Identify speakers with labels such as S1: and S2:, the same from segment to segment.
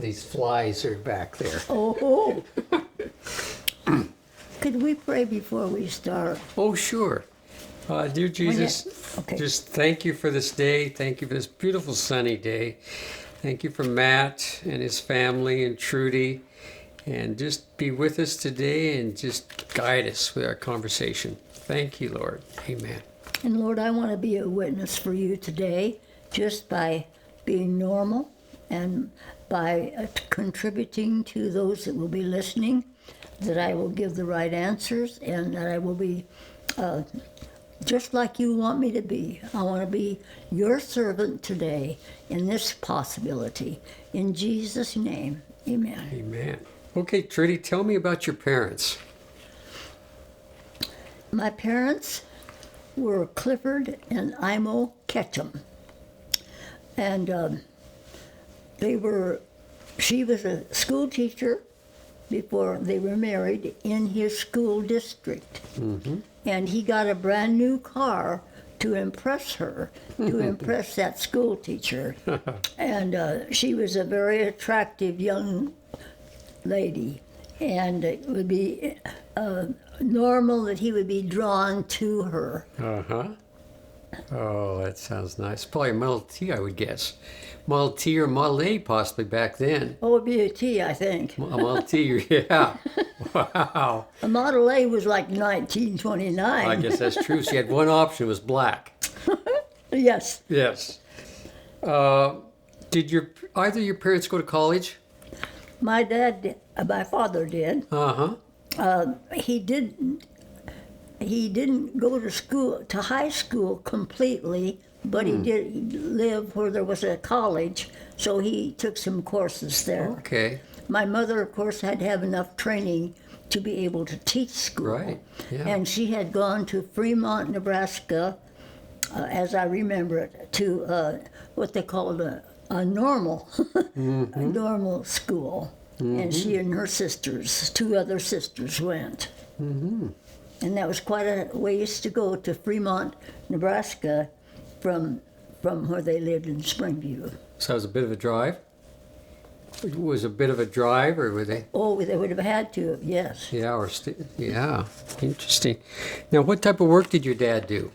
S1: these flies are back there.
S2: Oh. Could we pray before we start?
S1: Oh, sure. Dear Jesus,
S2: Okay.
S1: just thank you for this day. Thank you for this beautiful sunny day. Thank you for Matt and his family and Trudy. And just be with us today and just guide us with our conversation. Thank you, Lord. Amen.
S2: And Lord, I want to be a witness for you today just by being normal and by contributing to those that will be listening, that I will give the right answers and that I will be just like you want me to be. I want to be your servant today in this possibility. In Jesus' name, amen.
S1: Amen. Okay, Trudy, tell me about your parents.
S2: My parents were Clifford and Imo Ketchum. And she was a school teacher before they were married in his school district. Mm-hmm. And he got a brand new car to impress her, to impress that school teacher. And she was a very attractive young lady. And it would be normal that he would be drawn to her.
S1: Uh-huh. Oh, that sounds nice. Probably a Model T, I would guess. Model T or Model A possibly back then.
S2: Oh, it'd be a T, I think.
S1: A Model T, yeah. Wow.
S2: A Model A was like 1929.
S1: I guess that's true. She had one option, it was black.
S2: Yes.
S1: Yes. Did either your parents go to college?
S2: My father did.
S1: Uh-huh.
S2: He didn't go to high school completely, but he did live where there was a college, so he took some courses there.
S1: Okay.
S2: My mother, of course, had to have enough training to be able to teach school.
S1: Right, yeah.
S2: And she had gone to Fremont, Nebraska, as I remember it, to what they called a normal, a normal school. And she and her sisters, 2 other sisters, went. Mm-hmm. And that was quite a ways to go to Fremont, Nebraska, from where they lived in Springview.
S1: So it was a bit of a drive? It was a bit of a drive, or were they?
S2: Oh, they would have had to, yes.
S1: Yeah, yeah, interesting. Now, what type of work did your dad do?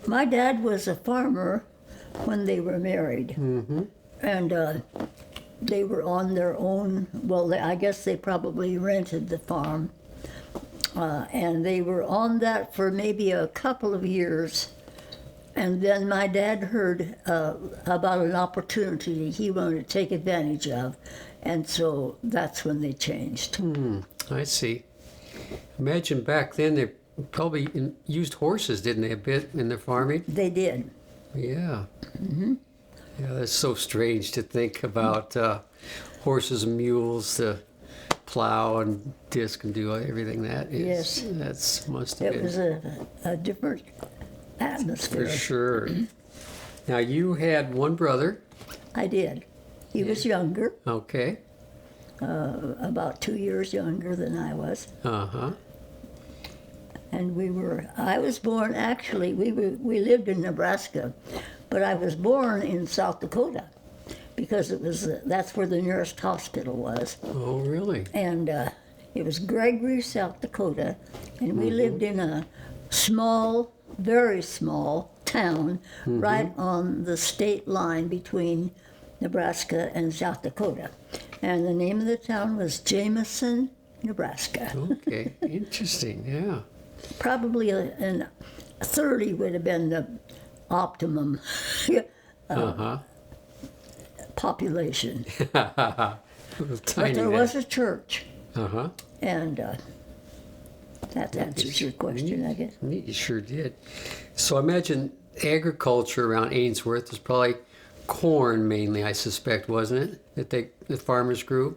S2: My dad was a farmer when they were married. Mm-hmm. And they were on their own. Well, I guess they probably rented the farm. And they were on that for maybe a couple of years. And then my dad heard about an opportunity he wanted to take advantage of. And so that's when they changed.
S1: I see. Imagine back then they probably used horses, didn't they, a bit in their farming?
S2: They did.
S1: Yeah. Mm-hmm. Yeah, that's so strange to think about horses and mules to plow and disc and do everything that is.
S2: Yes.
S1: Must have been.
S2: It was a different atmosphere.
S1: For sure. Now, you had one brother.
S2: I did. He was younger,
S1: Okay.
S2: about 2 years younger than I was.
S1: Uh-huh.
S2: And I was born, actually, we lived in Nebraska, but I was born in South Dakota because that's where the nearest hospital was.
S1: Oh, really?
S2: And it was Gregory, South Dakota, and we lived in a small, very small town right on the state line between Nebraska and South Dakota. And the name of the town was Jameson, Nebraska.
S1: Okay. Interesting, yeah.
S2: Probably 30 would have been the optimum population.
S1: Little
S2: But
S1: tiny
S2: there was a church,
S1: Uh-huh.
S2: and that answers your question, I guess.
S1: You sure did. So I imagine agriculture around Ainsworth was probably corn mainly, I suspect, wasn't it? That the farmers grew?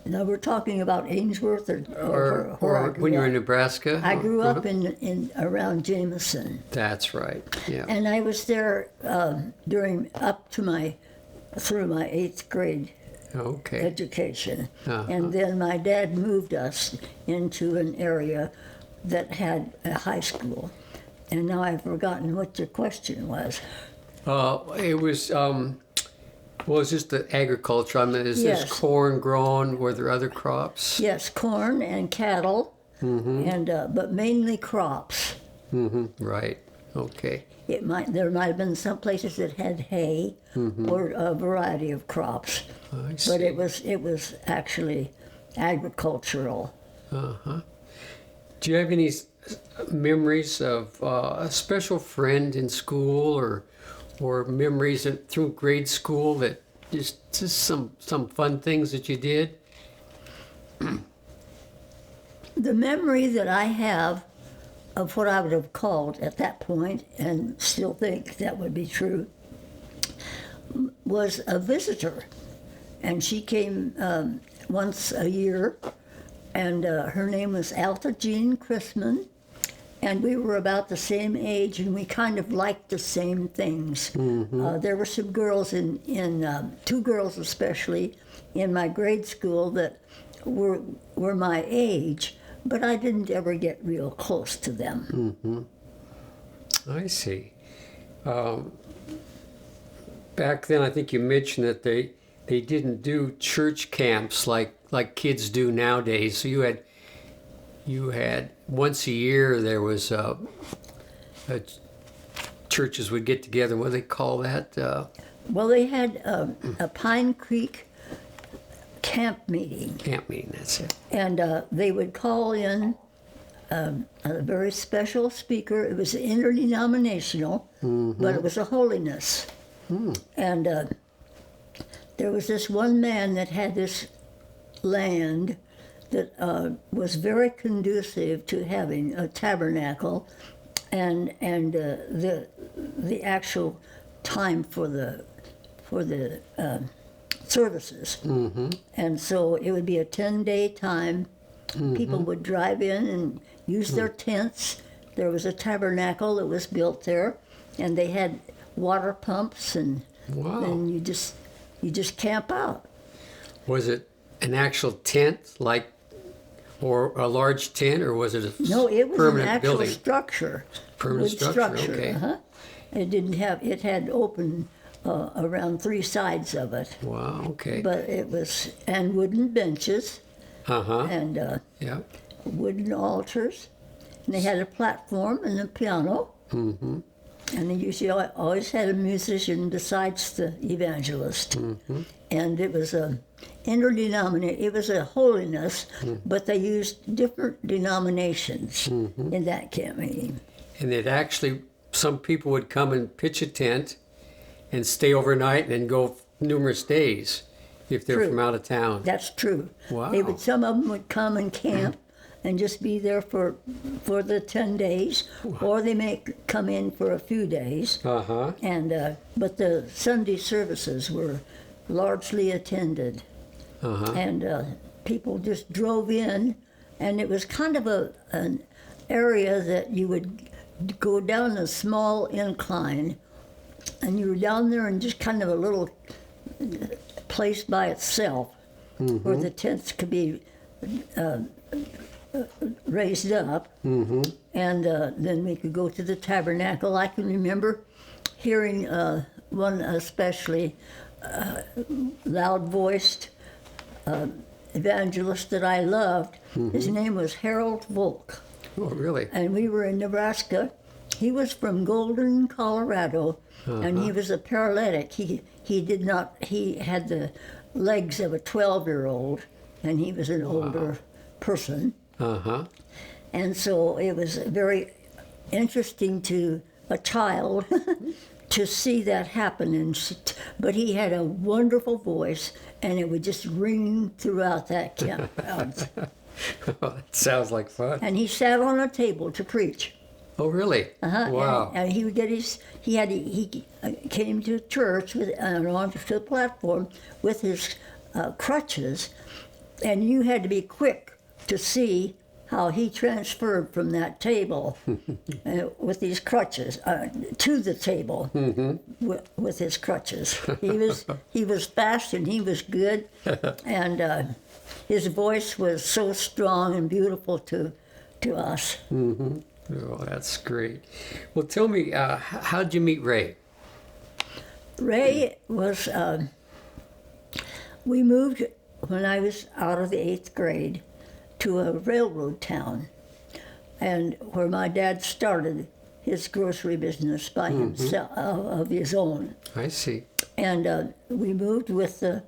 S2: Now we're talking about Ainsworth or
S1: when you were in Nebraska?
S2: I grew up in around Jameson.
S1: That's right, yeah.
S2: And I was there through my 8th grade
S1: Okay.
S2: education.
S1: Uh-huh.
S2: And then my dad moved us into an area that had a high school. And now I've forgotten what your question was.
S1: It was Well, it's just the agriculture. I mean, is
S2: Yes.
S1: there corn grown? Were there other crops?
S2: Yes, corn and cattle, and but mainly crops.
S1: Right. Okay.
S2: There might have been some places that had hay or a variety of crops,
S1: I see.
S2: but it was actually agricultural.
S1: Do you have any memories of a special friend in school, or memories through grade school that just some fun things that you did?
S2: The memory that I have of what I would have called at that point, and still think that would be true, was a visitor. And she came once a year, and her name was Alta Jean Chrisman, and we were about the same age, and we kind of liked the same things. There were some girls two girls especially, in my grade school that were my age, but I didn't ever get real close to them.
S1: I see. Back then, I think you mentioned that they didn't do church camps like kids do nowadays. So you had once a year there was churches would get together. What do they call that?
S2: Well, they had a Pine Creek camp meeting.
S1: Camp meeting. That's it.
S2: And they would call in a very special speaker. It was interdenominational, but it was a holiness. And there was this one man that had this land that was very conducive to having a tabernacle and the actual time for the services. And so it would be a 10-day time. People would drive in and use their tents. There was a tabernacle that was built there, and they had water pumps, and
S1: Wow.
S2: and you just camp out.
S1: Was it an actual tent, or a large tent, or was it a
S2: No, it was an
S1: permanent
S2: actual
S1: building?
S2: structure.
S1: Permanent
S2: Wood
S1: structure, okay.
S2: It had open around three sides of it,
S1: Wow. Okay.
S2: but and wooden benches and
S1: Yeah.
S2: wooden altars, and they had a platform and a piano. And they usually always had a musician besides the evangelist. And it was a it was a holiness, but they used different denominations in that camp meeting.
S1: And it actually, some people would come and pitch a tent and stay overnight and then go numerous days if they're
S2: True.
S1: from out of town.
S2: That's true.
S1: Wow.
S2: Some of them would come and camp and just be there for the 10 days, or they may come in for a few days. And but the Sunday services were largely attended, and people just drove in, and it was kind of an area that you would go down a small incline, and you were down there in just kind of a little place by itself, where the tents could be raised up, and then we could go to the tabernacle. I can remember hearing one especially loud-voiced evangelist that I loved. His name was Harold Volk,
S1: Oh, really?
S2: and we were in Nebraska. He was from Golden, Colorado, and he was a paralytic. He had the legs of a 12-year-old, and he was an older person. And so it was very interesting to a child to see that happen. But he had a wonderful voice, and it would just ring throughout that campground.
S1: Oh, that sounds like fun.
S2: And he sat on a table to preach.
S1: Oh, really? Wow.
S2: And he would get he came to church onto the platform with his crutches, and you had to be quick to see how he transferred from that table with these crutches to the table with his crutches. He was fast and he was good, and his voice was so strong and beautiful to us.
S1: Oh, that's great. Well, tell me, how'd you meet Ray?
S2: Ray was we moved when I was out of the 8th grade to a railroad town, and where my dad started his grocery business by himself, of his own.
S1: I see.
S2: And we moved with the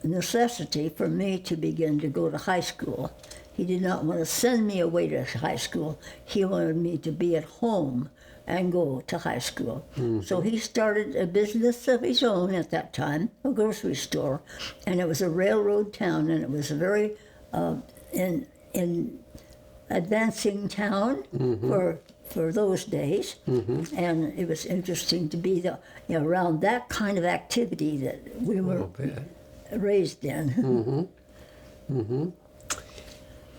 S2: necessity for me to begin to go to high school. He did not want to send me away to high school. He wanted me to be at home and go to high school. So he started a business of his own at that time, a grocery store, and it was a railroad town, and it was a very in advancing town for those days, and it was interesting to be around that kind of activity that we were raised in.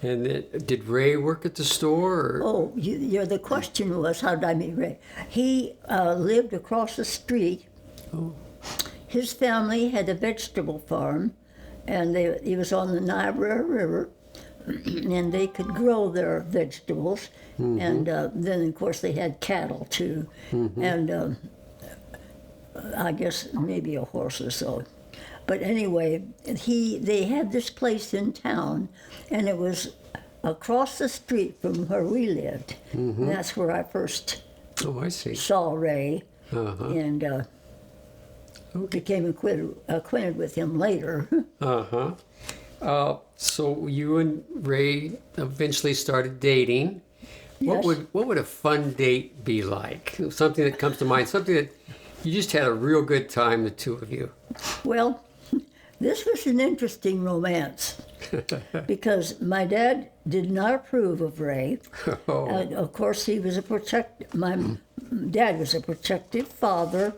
S1: And then, did Ray work at the store? Or?
S2: Oh, the question was, how did I meet Ray? He lived across the street.
S1: Oh.
S2: His family had a vegetable farm, and he was on the Niobrara River, and they could grow their vegetables. And then, of course, they had cattle, too, and I guess maybe a horse or so. But anyway, they had this place in town, and it was across the street from where we lived. And that's where I first saw Ray, and became acquainted with him later.
S1: So you and Ray eventually started dating.
S2: Yes.
S1: What would a fun date be like? Something that comes to mind, something that you just had a real good time, the two of you.
S2: Well, this was an interesting romance because my dad did not approve of Ray. Of course, he was my dad was a protective father,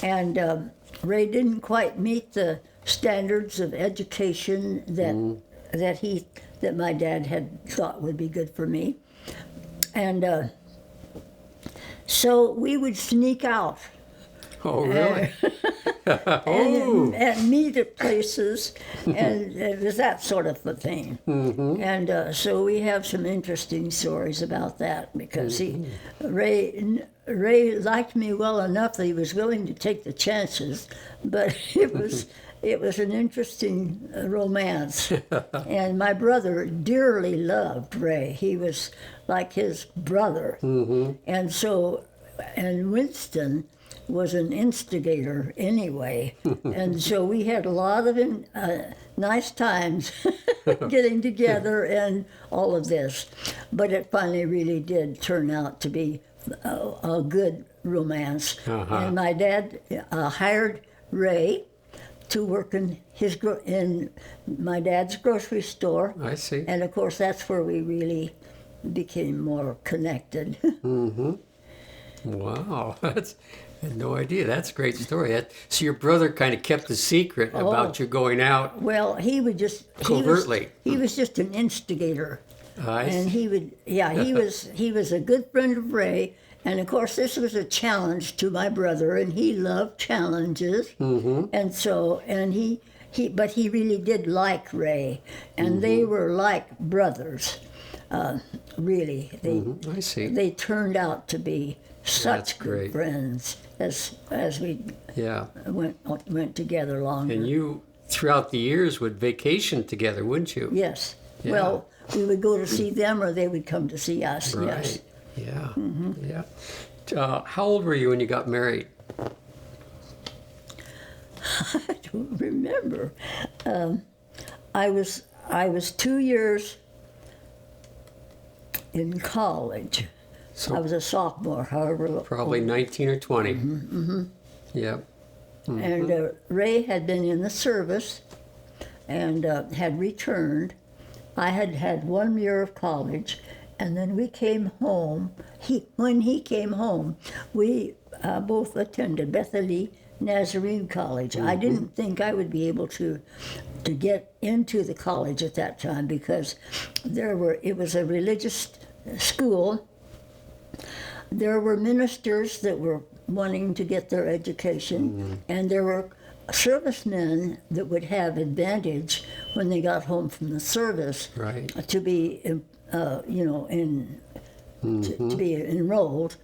S2: and Ray didn't quite meet the standards of education that my dad had thought would be good for me. And so we would sneak out.
S1: Oh, really?
S2: And meet at places, and it was that sort of a thing. And so we have some interesting stories about that because Ray liked me well enough that he was willing to take the chances, but it was an interesting romance. And my brother dearly loved Ray. He was like his brother. And Winston was an instigator anyway. And so we had a lot of nice times getting together and all of this. But it finally really did turn out to be a good romance. And my dad hired Ray to work in my dad's grocery store.
S1: I see.
S2: And of course, that's where we really became more connected.
S1: Wow, I had no idea. That's a great story. So your brother kind of kept the secret about you going out.
S2: Well, he would just
S1: covertly.
S2: He was just an instigator, and
S1: see.
S2: he was a good friend of Ray. And of course, this was a challenge to my brother, and he loved challenges. And so, but he really did like Ray, and they were like brothers. Really,
S1: I see.
S2: They turned out to be such good
S1: great.
S2: friends as we went together longer.
S1: And you, throughout the years, would vacation together, wouldn't you?
S2: Yes.
S1: Yeah.
S2: Well, we would go to see them, or they would come to see us.
S1: Right.
S2: Yes.
S1: Yeah. Yeah. How old were you when you got married?
S2: I don't remember. I was 2 years in college.
S1: So
S2: I was a sophomore, however.
S1: probably 19 or 20. Yeah.
S2: And Ray had been in the service and had returned. I had had 1 year of college, and then we came home. When he came home, we both attended Bethany Nazarene College. I didn't think I would be able to get into the college at that time because it was a religious school. There were ministers that were wanting to get their education, and there were servicemen that would have advantage when they got home from the service to be, to be enrolled.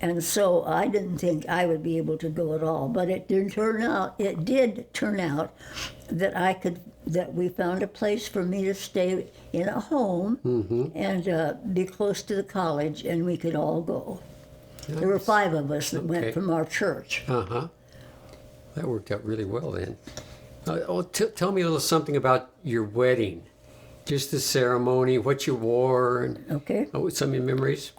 S2: And so I didn't think I would be able to go at all. But it did turn out that we found a place for me to stay in a home and be close to the college, and we could all go. Nice. There were 5 of us that went from our church.
S1: Uh-huh. That worked out really well then. Tell me a little something about your wedding. Just the ceremony, what you wore, and some of your memories.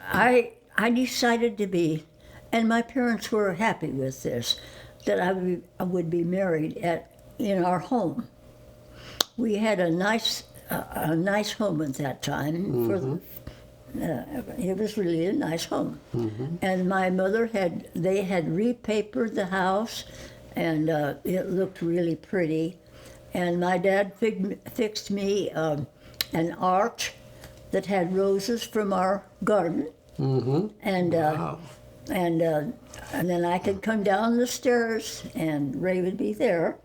S2: I decided to be, and my parents were happy with this, that I would be married in our home. We had a nice home at that time. It was really a nice home, and my mother had repapered the house, and it looked really pretty. And my dad fixed me an arch that had roses from our garden, and
S1: wow.
S2: and then I could come down the stairs, and Ray would be there,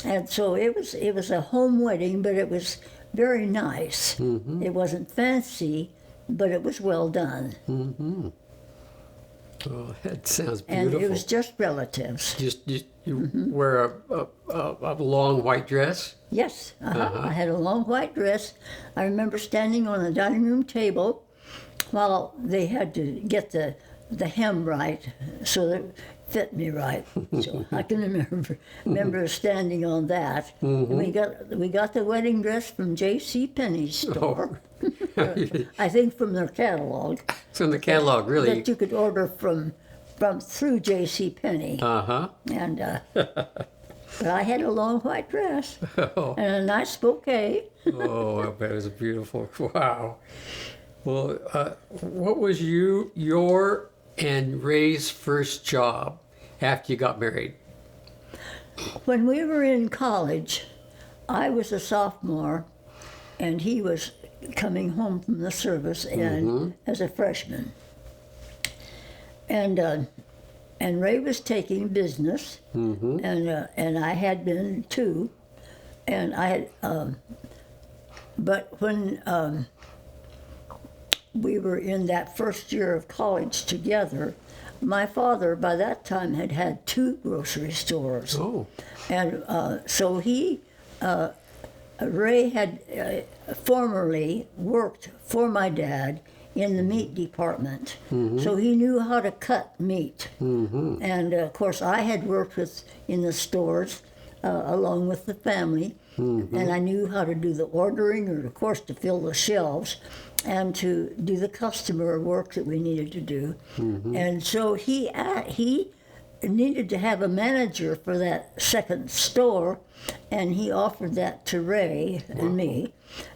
S2: and so it was a home wedding, but it was very nice. It wasn't fancy, but it was well done.
S1: Oh, that sounds beautiful.
S2: And it was just relatives.
S1: You wear a long white dress?
S2: Yes, I had a long white dress. I remember standing on the dining room table while they had to get the hem right so that it fit me right. So I can remember standing on that. And we got the wedding dress from J.C. Penney's store. I think from their catalog.
S1: From the catalog, really?
S2: That you could order from through J.C. Penney. And but I had a long white dress and a nice bouquet.
S1: Oh, I bet it was beautiful. Wow. Well, what was your and Ray's first job after you got married?
S2: When we were in college, I was a sophomore, and he was coming home from the service and as a freshman. And Ray was taking business, and I had been too. And I had, but when we were in that first year of college together, my father by that time had 2 grocery stores.
S1: Oh.
S2: And so Ray had formerly worked for my dad in the meat department, so he knew how to cut meat. And of course, I had worked in the stores along with the family, and I knew how to do the ordering, or of course to fill the shelves, and to do the customer work that we needed to do. And so he needed to have a manager for that second store, and he offered that to Ray and me,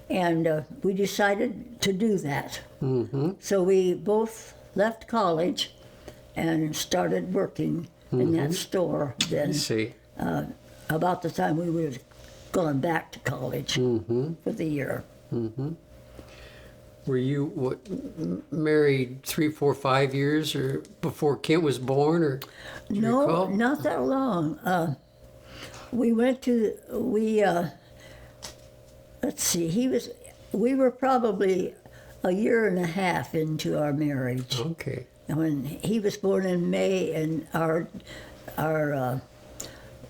S2: and we decided to do that. So we both left college and started working in that store then. About the time we would have gone back to college for the year.
S1: Were you married 3, 4, 5 years or before Kent was born, or do you recall?
S2: Not that long. We were probably a year and a half into our marriage.
S1: Okay.
S2: When he was born in May, and our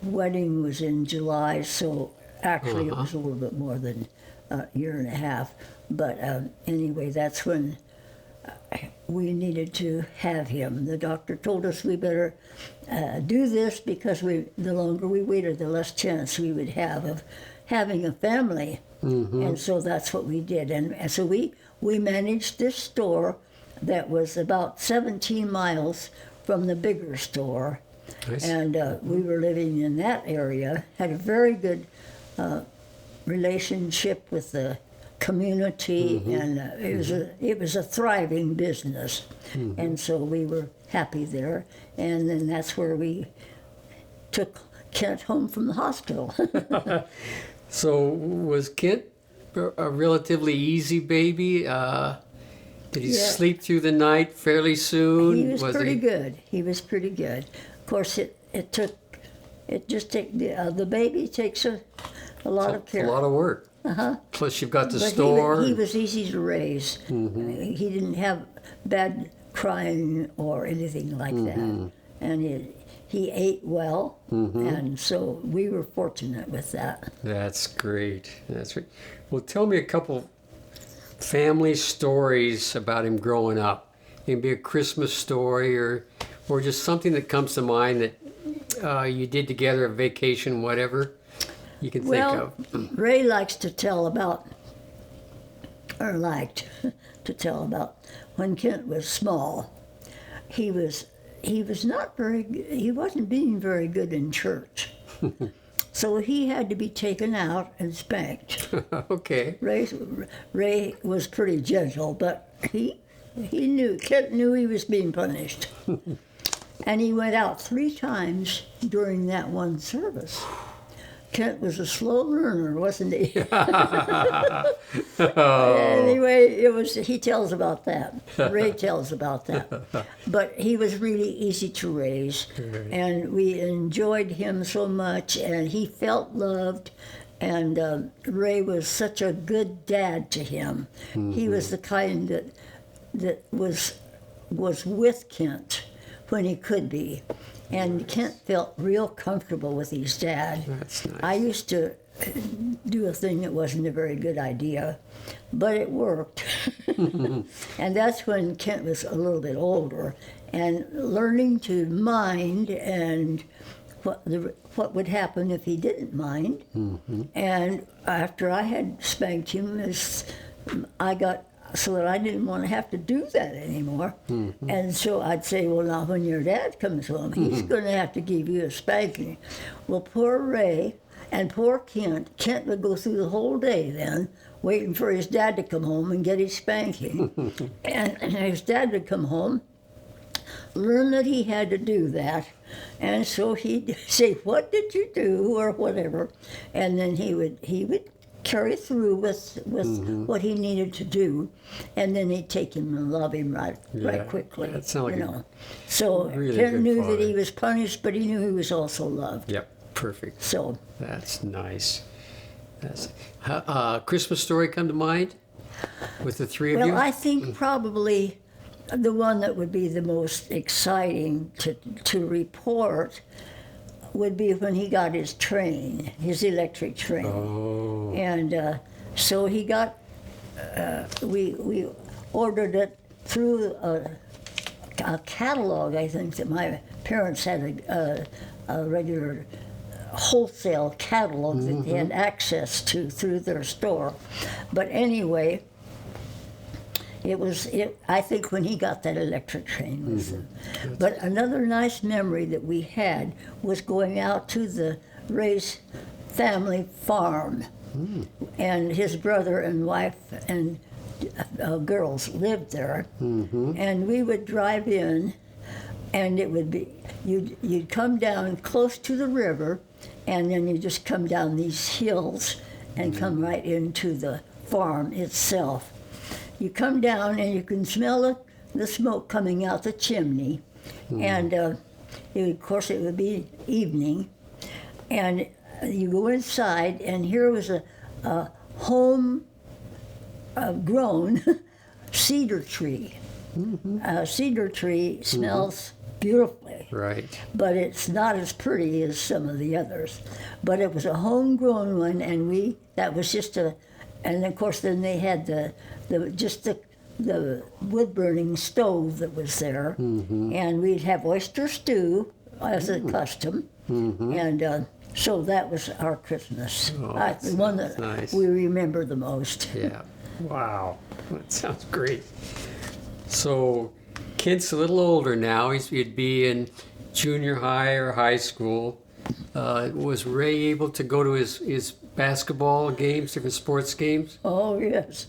S2: wedding was in July, so actually it was a little bit more than a year and a half. But anyway, that's when we needed to have him. The doctor told us we better do this because the longer we waited, the less chance we would have of having a family. And so that's what we did. And so we managed this store that was about 17 miles from the bigger store.
S1: Nice.
S2: And we were living in that area, had a very good relationship with the community, and it was a thriving business. And so we were happy there. And then that's where we took Kent home from the hospital.
S1: So was Kent a relatively easy baby? Did he sleep through the night fairly soon?
S2: He was pretty good. He was pretty good. Of course, the baby takes a lot of care.
S1: A lot of work. Plus you've got the store.
S2: He was easy to raise. He didn't have bad crying or anything like that. And he ate well, and so we were fortunate with that.
S1: That's great. That's great. Well, tell me a couple family stories about him growing up. Maybe a Christmas story or just something that comes to mind that you did together, a vacation, whatever you can think of.
S2: Ray liked to tell about when Kent was small. He wasn't being very good in church. So he had to be taken out and spanked.
S1: Okay.
S2: Ray was pretty gentle, but Kent knew he was being punished. And he went out 3 times during that one service. Kent was a slow learner, wasn't he? Anyway, he tells about that. Ray tells about that. But he was really easy to raise, and we enjoyed him so much, and he felt loved, and Ray was such a good dad to him. He was the kind that was with Kent when he could be. And Kent felt real comfortable with his dad.
S1: That's nice.
S2: I used to do a thing that wasn't a very good idea, but it worked. And that's when Kent was a little bit older and learning to mind and what would happen if he didn't mind. And after I had spanked him, I got so that I didn't want to have to do that anymore. And so I'd say, well, now when your dad comes home, he's going to have to give you a spanking. Well, poor Ray and poor Kent would go through the whole day then, waiting for his dad to come home and get his spanking. And his dad would come home, learn that he had to do that, and so he'd say, what did you do, or whatever, and then he would carry through with what he needed to do, and then he'd take him and love him right quickly.
S1: That sounds like
S2: So
S1: really
S2: Kent knew
S1: father.
S2: that he was punished, but he knew he was also loved.
S1: Yep, perfect.
S2: So
S1: That's nice. Christmas story come to mind with the 3 of you?
S2: well, I think probably the one that would be the most exciting to report would be when he got his train, his electric train.
S1: Oh.
S2: And so he got, we ordered it through a catalog, I think, that my parents had a regular wholesale catalog that they had access to through their store. But anyway, I think when he got that electric train was But another nice memory that we had was going out to the Ray's family farm. And his brother and wife and girls lived there. And we would drive in, and it would be, you'd come down close to the river, and then you just come down these hills and come right into the farm itself. You come down and you can smell the smoke coming out the chimney, and of course it would be evening, and you go inside, and here was a home-grown cedar tree. Cedar tree smells beautifully,
S1: Right.
S2: but it's not as pretty as some of the others. But it was a homegrown one, and that was just and of course then they had the wood burning stove that was there, and we'd have oyster stew as a custom, and so that was our Christmas. The one that
S1: nice.
S2: we remember the most.
S1: Yeah. Wow. That sounds great. So Kent's a little older now. He'd be in junior high or high school. Was Ray able to go to his basketball games, different sports games?
S2: Oh, yes.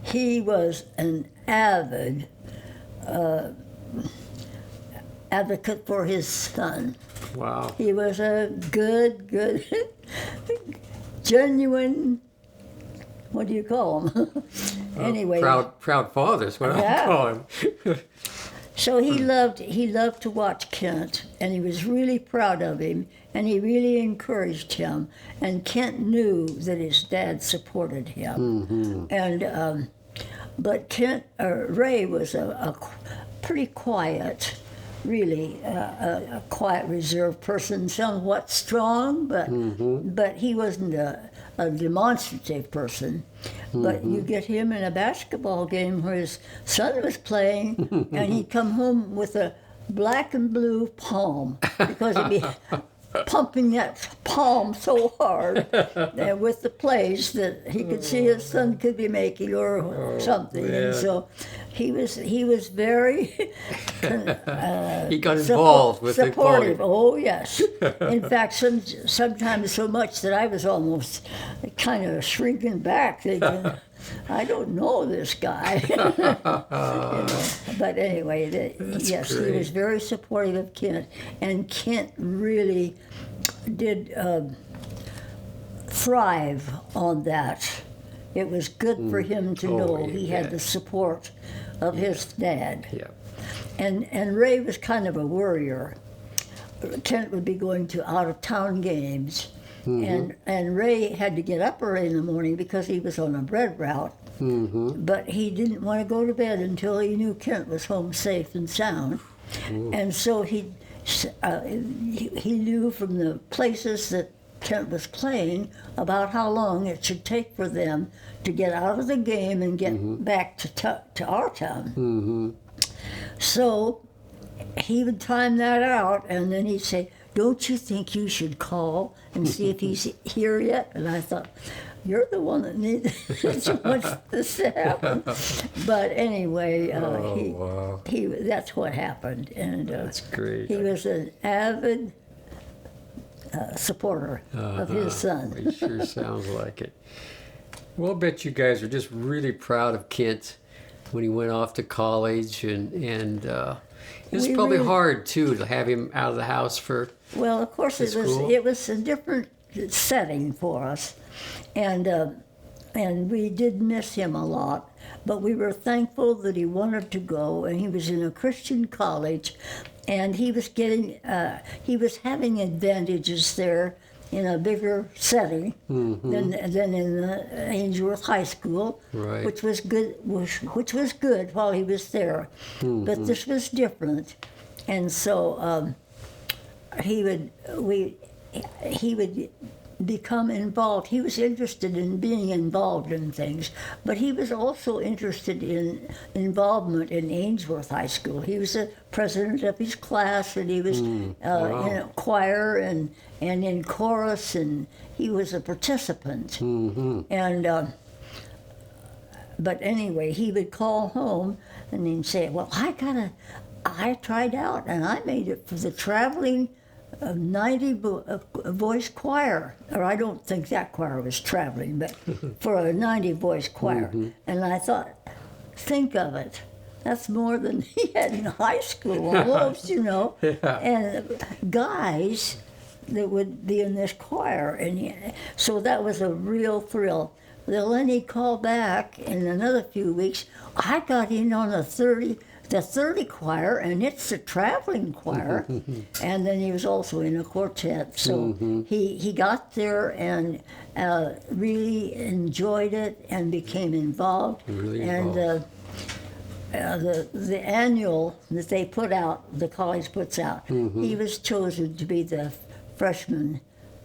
S2: He was an avid advocate for his son.
S1: Wow.
S2: He was a good, genuine, what do you call him? Anyway.
S1: Proud father's what
S2: Yeah.
S1: I call him.
S2: So he loved to watch Kent, and he was really proud of him, and he really encouraged him. And Kent knew that his dad supported him. And But Ray was a pretty quiet, really a quiet, reserved person, somewhat strong, but he wasn't a demonstrative person. But you get him in a basketball game where his son was playing, and he'd come home with a black and blue palm because he'd be pumping that palm so hard with the plays that he could see his son could be making or something.
S1: Man.
S2: And so he was very
S1: He got involved with
S2: supportive.
S1: the
S2: Oh yes. In fact, sometimes so much that I was almost kind of shrinking back, thinking, I don't know this guy. You know. But anyway, yes,
S1: great.
S2: he was very supportive of Kent, and Kent really did thrive on that. It was good for him to know he had the support of his dad.
S1: Yeah.
S2: And Ray was kind of a worrier. Kent would be going to out-of-town games, and Ray had to get up early in the morning because he was on a bread route. But he didn't want to go to bed until he knew Kent was home safe and sound. And so he knew from the places that Kent was playing about how long it should take for them to get out of the game and get back to our town. So he would time that out, and then he'd say, "Don't you think you should call and see if he's here yet?" And I thought, you're the one that wants this to happen. But anyway, that's what happened. And
S1: That's great.
S2: he was an avid supporter of his son.
S1: It sure sounds like it. Well, I bet you guys are just really proud of Kent when he went off to college, and it's
S2: We
S1: probably
S2: really-
S1: hard too to have him out of the house for.
S2: Well, of course,
S1: school?
S2: it was a different setting for us, and we did miss him a lot. But we were thankful that he wanted to go, and he was in a Christian college, and he was having advantages there in a bigger setting than in Ainsworth High School,
S1: Right.
S2: which was good. Which was good while he was there, but this was different, and so he would become involved. He was interested in being involved in things, but he was also interested in involvement in Ainsworth High School. He was the president of his class, and he was in a choir and in chorus, and he was a participant. And but anyway, he would call home and he'd say, "Well, I tried out and I made it for the traveling 90 voice choir," or I don't think that choir was traveling, but for a 90 voice choir. And I thought, think of it. That's more than he had in high school almost, you know. And guys that would be in this choir. And so that was a real thrill. Then he called back in another few weeks. I got in on the 30 choir, and it's a traveling choir. And then he was also in a quartet. So he got there and really enjoyed it and became involved.
S1: Really
S2: and the annual that they put out, the college puts out, he was chosen to be the freshman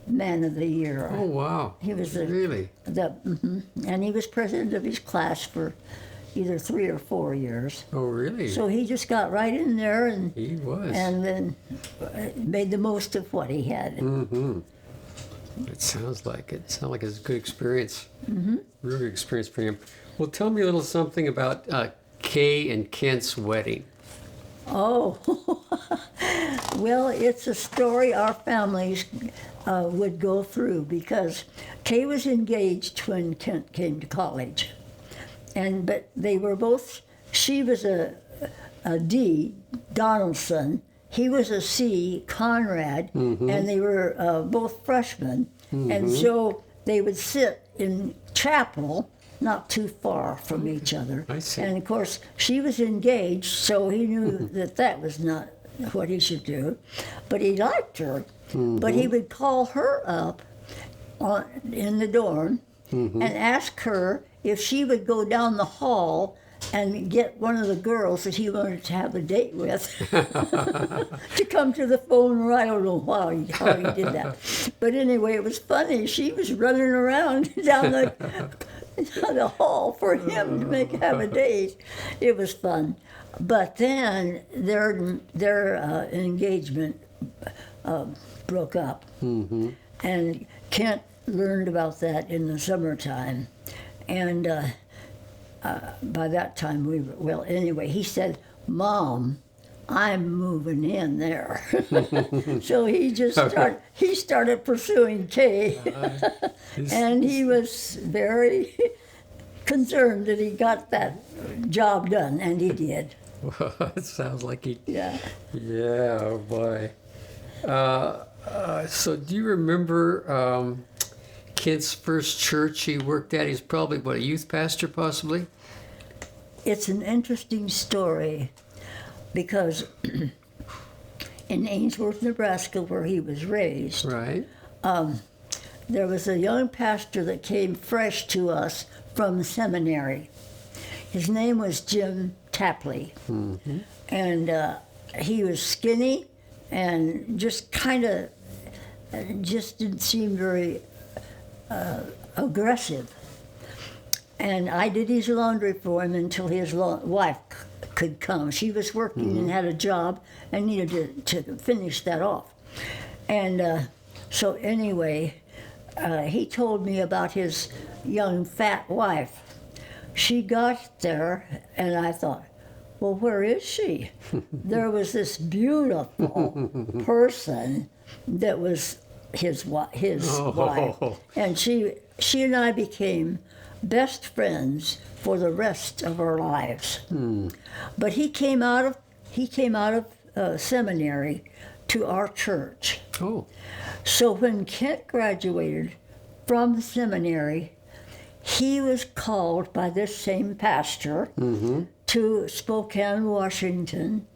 S2: man of the year.
S1: Oh wow!
S2: He was
S1: really
S2: and he was president of his class for either 3 or 4 years.
S1: Oh really?
S2: So he just got right in there and
S1: He was.
S2: and then made the most of what he had.
S1: It sounds like it. Sounds like it's a good experience. Really good experience for him. Well, tell me a little something about Kay and Kent's wedding.
S2: Oh, well, it's a story our families would go through, because Kay was engaged when Kent came to college, but they were both. She was a D, Donaldson. He was a C, Conrad, and they were both freshmen, and so they would sit in chapel not too far from each other.
S1: I see.
S2: And of course, she was engaged, so he knew that was not what he should do. But he liked her. But he would call her up in the dorm and ask her if she would go down the hall and get one of the girls that he wanted to have a date with to come to the phone, or I don't know how he did that. But anyway, it was funny. She was running around down the hall for him to have a date. It was fun. But then their engagement broke up. Mm-hmm. And Kent learned about that in the summertime. And by that time, anyway, he said, "Mom, I'm moving in there." So he just started pursuing Kay. And he was very concerned that he got that job done, and he did.
S1: Well, it sounds like he...
S2: Yeah.
S1: Yeah, oh boy. So do you remember Kent's first church he worked at? He's probably, a youth pastor possibly?
S2: It's an interesting story because in Ainsworth, Nebraska, where he was raised,
S1: Right.
S2: there was a young pastor that came fresh to us from the seminary. His name was Jim Tapley. Mm-hmm. And he was skinny and just didn't seem very aggressive. And I did his laundry for him until his wife could come. She was working and had a job and needed to finish that off. And so anyway, he told me about his young fat wife. She got there, and I thought, well, where is she? There was this beautiful person that was his wife, and she and I became best friends for the rest of our lives. But he came out of seminary to our church.
S1: Oh.
S2: So when Kent graduated from the seminary, he was called by this same pastor to Spokane, Washington,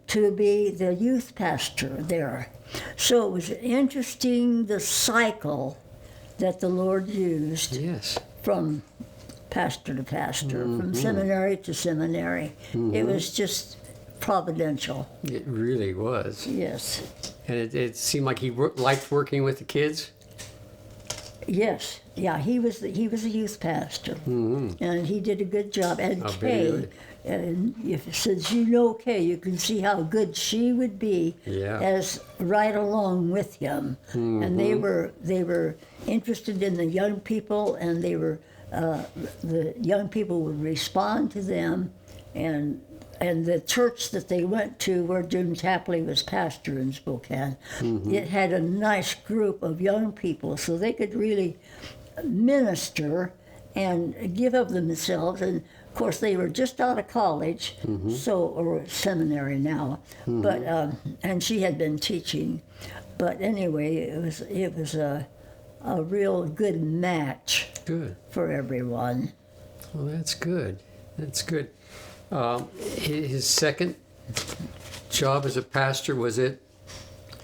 S2: to be the youth pastor there. So it was interesting, the cycle that the Lord used.
S1: Yes.
S2: From pastor to pastor, from seminary to seminary. It was just providential.
S1: It really was.
S2: Yes.
S1: And it seemed like he liked working with the kids?
S2: Yes. Yeah, he was a youth pastor, and he did a good job. And Kay, since you know Kay, you can see how good she would be as right along with him. And they were interested in the young people, and the young people would respond to them, and the church that they went to, where Jim Tapley was pastor in Spokane, it had a nice group of young people, so they could really minister and give of themselves. And of course, they were just out of college, or seminary now, but and she had been teaching. But anyway, it was a real good match.
S1: Good.
S2: For everyone.
S1: Well, that's good. That's good. His second job as a pastor, was it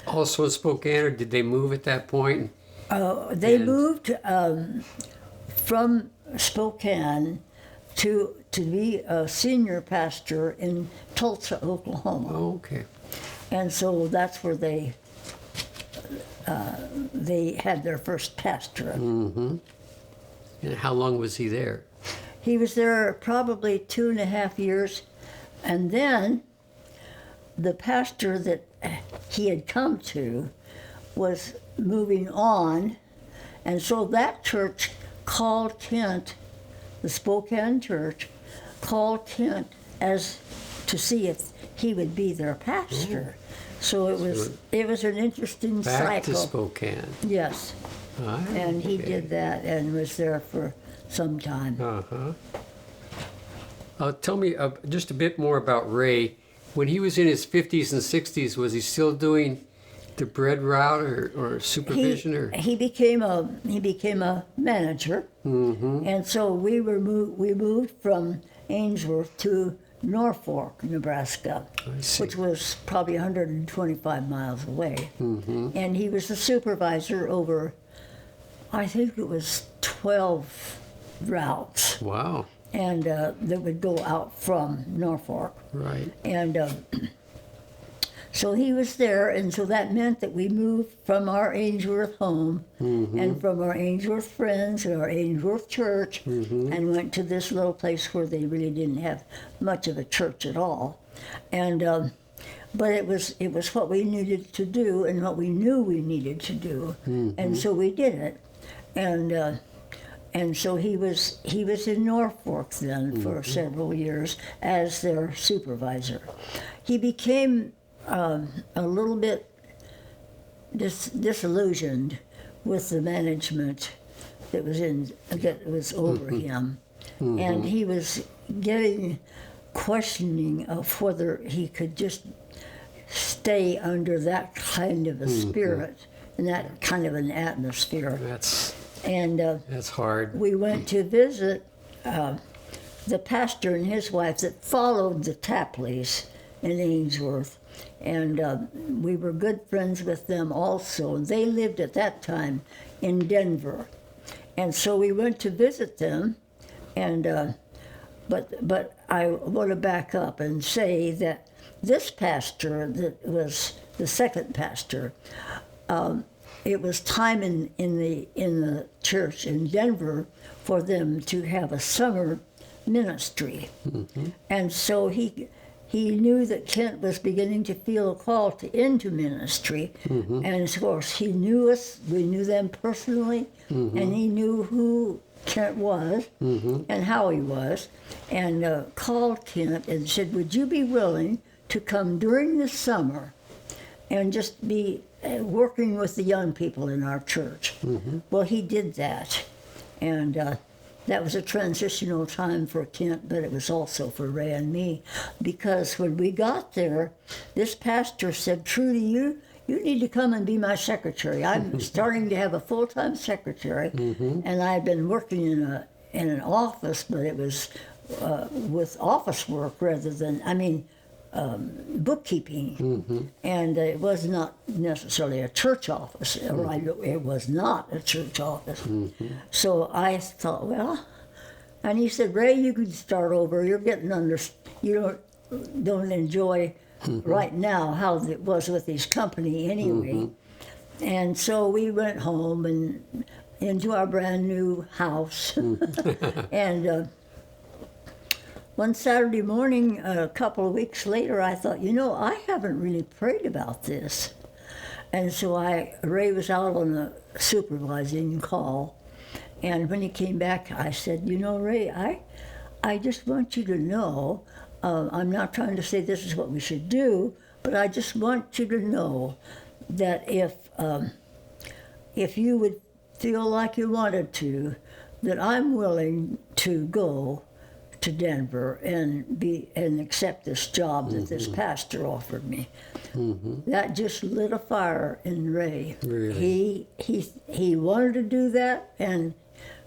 S1: also in Spokane, or did they move at that point?
S2: They moved from Spokane to be a senior pastor in Tulsa, Oklahoma.
S1: Oh, okay.
S2: And so that's where they had their first pastorate.
S1: And how long was he there?
S2: He was there probably 2.5 years, and then the pastor that he had come to was moving on, and so that church called Kent, the Spokane church, called Kent as to see if he would be their pastor. So it was an interesting cycle.
S1: Back to Spokane.
S2: Yes. And he did that and was there for some time.
S1: Tell me just a bit more about Ray. When he was in his 50s and 60s, was he still doing the bread route or supervision?
S2: He became a manager, and so we moved from Ainsworth to Norfolk, Nebraska, which was probably 125 miles away. And he was the supervisor over, I think it was 12 routes.
S1: Wow.
S2: and that would go out from Norfolk.
S1: Right.
S2: And so he was there, and so that meant that we moved from our Ainsworth home and from our Ainsworth friends and our Ainsworth church and went to this little place where they really didn't have much of a church at all. And but it was what we needed to do and what we knew we needed to do, and so we did it. And so he was in Norfolk then for several years as their supervisor. He became a little bit disillusioned with the management that was over him, and he was getting questioning of whether he could just stay under that kind of a spirit and that kind of an atmosphere. That's
S1: hard.
S2: We went to visit the pastor and his wife that followed the Tapleys in Ainsworth, and we were good friends with them also. They lived at that time in Denver, and so we went to visit them, and but I want to back up and say that this pastor that was the second pastor, it was time in the church in Denver for them to have a summer ministry, and so he knew that Kent was beginning to feel a call into ministry, and of course he knew us. We knew them personally, and he knew who Kent was and how he was, and called Kent and said, "Would you be willing to come during the summer and just be working with the young people in our church?" Well, he did that, and that was a transitional time for Kent, but it was also for Ray and me, because when we got there, this pastor said, "Trudy, you need to come and be my secretary. I'm starting to have a full-time secretary," and I had been working in an office, but it was with office work rather than, bookkeeping, and it was not necessarily a church office, or it was not a church office. So I thought, well, and he said, "Ray, you can start over. You're getting you don't enjoy right now how it was with his company anyway." And so we went home and into our brand new house, and one Saturday morning, a couple of weeks later, I thought, I haven't really prayed about this. And so Ray was out on a supervising call, and when he came back, I said, "Ray, I just want you to know, I'm not trying to say this is what we should do, but I just want you to know that if you would feel like you wanted to, that I'm willing to go to Denver and accept this job that this pastor offered me." That just lit a fire in Ray.
S1: Really?
S2: He wanted to do that, and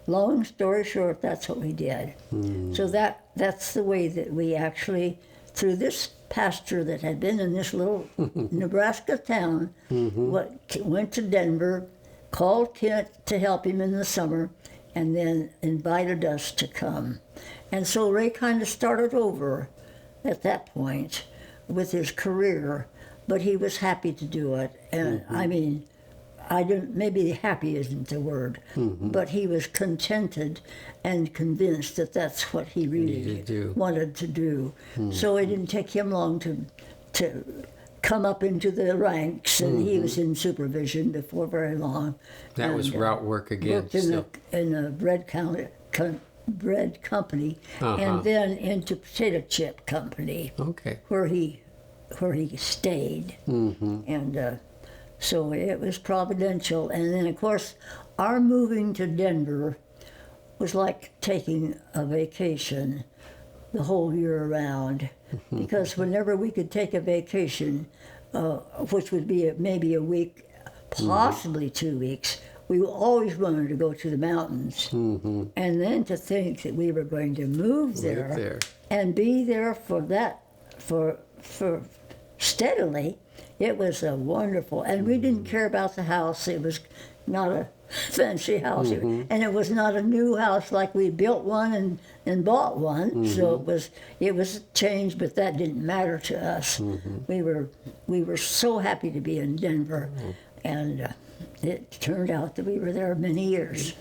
S2: long story short, that's what we did. So that's the way that we actually, through this pastor that had been in this little Nebraska town, went to Denver, called Kent to help him in the summer, and then invited us to come. And so Ray kind of started over at that point with his career, but he was happy to do it. And maybe happy isn't the word, but he was contented and convinced that that's what he really wanted to do. So it didn't take him long to come up into the ranks, and he was in supervision before very long.
S1: That was route work again.
S2: Worked in a bread company, and then into potato chip company.
S1: Okay.
S2: Where he stayed, and so it was providential. And then of course, our moving to Denver was like taking a vacation the whole year around, because whenever we could take a vacation, which would be maybe a week, possibly 2 weeks, we always wanted to go to the mountains. And then to think that we were going to move there and be there for steadily, it was a wonderful, and we didn't care about the house. It was not fancy house. And it was not a new house like we built one and bought one. So it was a change, but that didn't matter to us. We were so happy to be in Denver, and it turned out that we were there many years.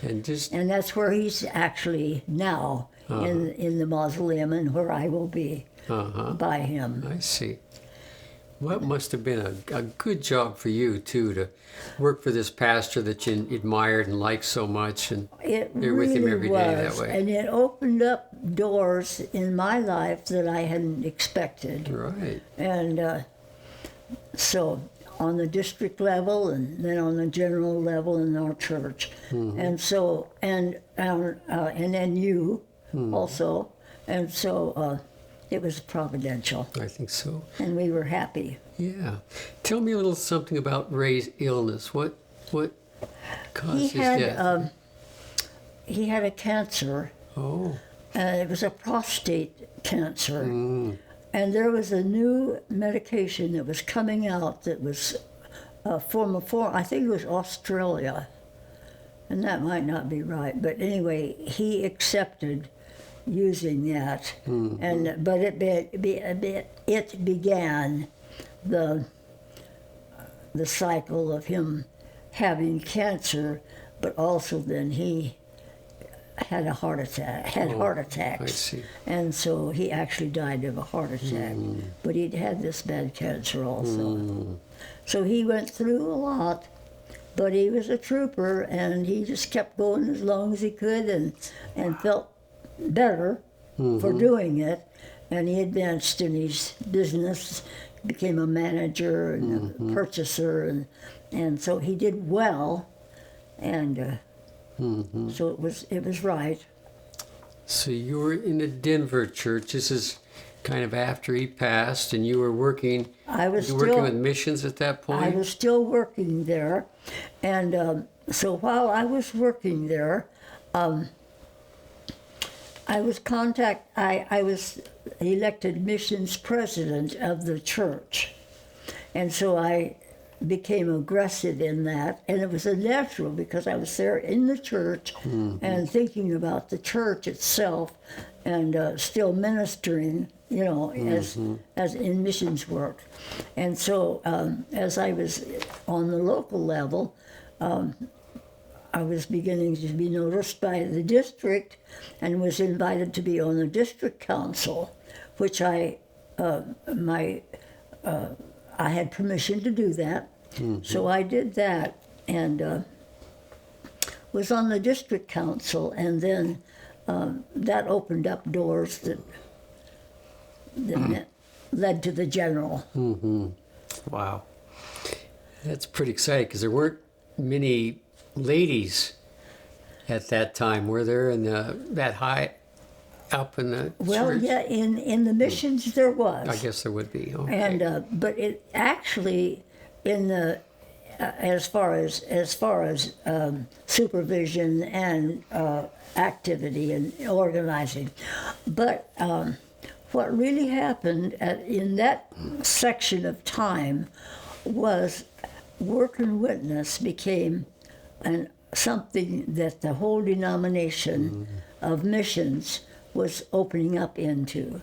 S2: And that's where he's actually now, in the mausoleum, and where I will be by him.
S1: I see. Well, it must have been a good job for you, too, to work for this pastor that you admired and liked so much, and you're with him every day that way.
S2: And it opened up doors in my life that I hadn't expected.
S1: Right.
S2: And so on the district level, and then on the general level in our church. And so, and then you also. And so it was providential.
S1: I think so.
S2: And we were happy.
S1: Yeah. Tell me a little something about Ray's illness. What caused his death?
S2: He had a cancer.
S1: Oh.
S2: It was a prostate cancer. And there was a new medication that was coming out that was from I think it was Australia. And that might not be right. But anyway, he accepted using that, but it began the cycle of him having cancer, but also then he had heart attacks.
S1: I see.
S2: And so he actually died of a heart attack, but he'd had this bad cancer also. So he went through a lot, but he was a trooper, and he just kept going as long as he could, and felt better for doing it, and he advanced in his business, became a manager and a purchaser, and so he did well, and so it was right.
S1: So you were in the Denver church. This is kind of after he passed, and you were working. Working with missions at that point.
S2: I was still working there, and so while I was working there. I was elected missions president of the church, and so I became aggressive in that, and it was a natural because I was there in the church and thinking about the church itself, and still ministering, as in missions work, and so as I was on the local level. I was beginning to be noticed by the district, and was invited to be on the district council, which I had permission to do that. So I did that, and was on the district council, and then that opened up doors that led to the general.
S1: Wow. That's pretty exciting, because there weren't many ladies at that time, were there, in that high up in the church?
S2: Yeah, in the missions there was.
S1: I guess there would be. Okay.
S2: And but it actually in the as far as supervision and activity and organizing, but what really happened in that section of time was work and witness became something that the whole denomination of missions was opening up into.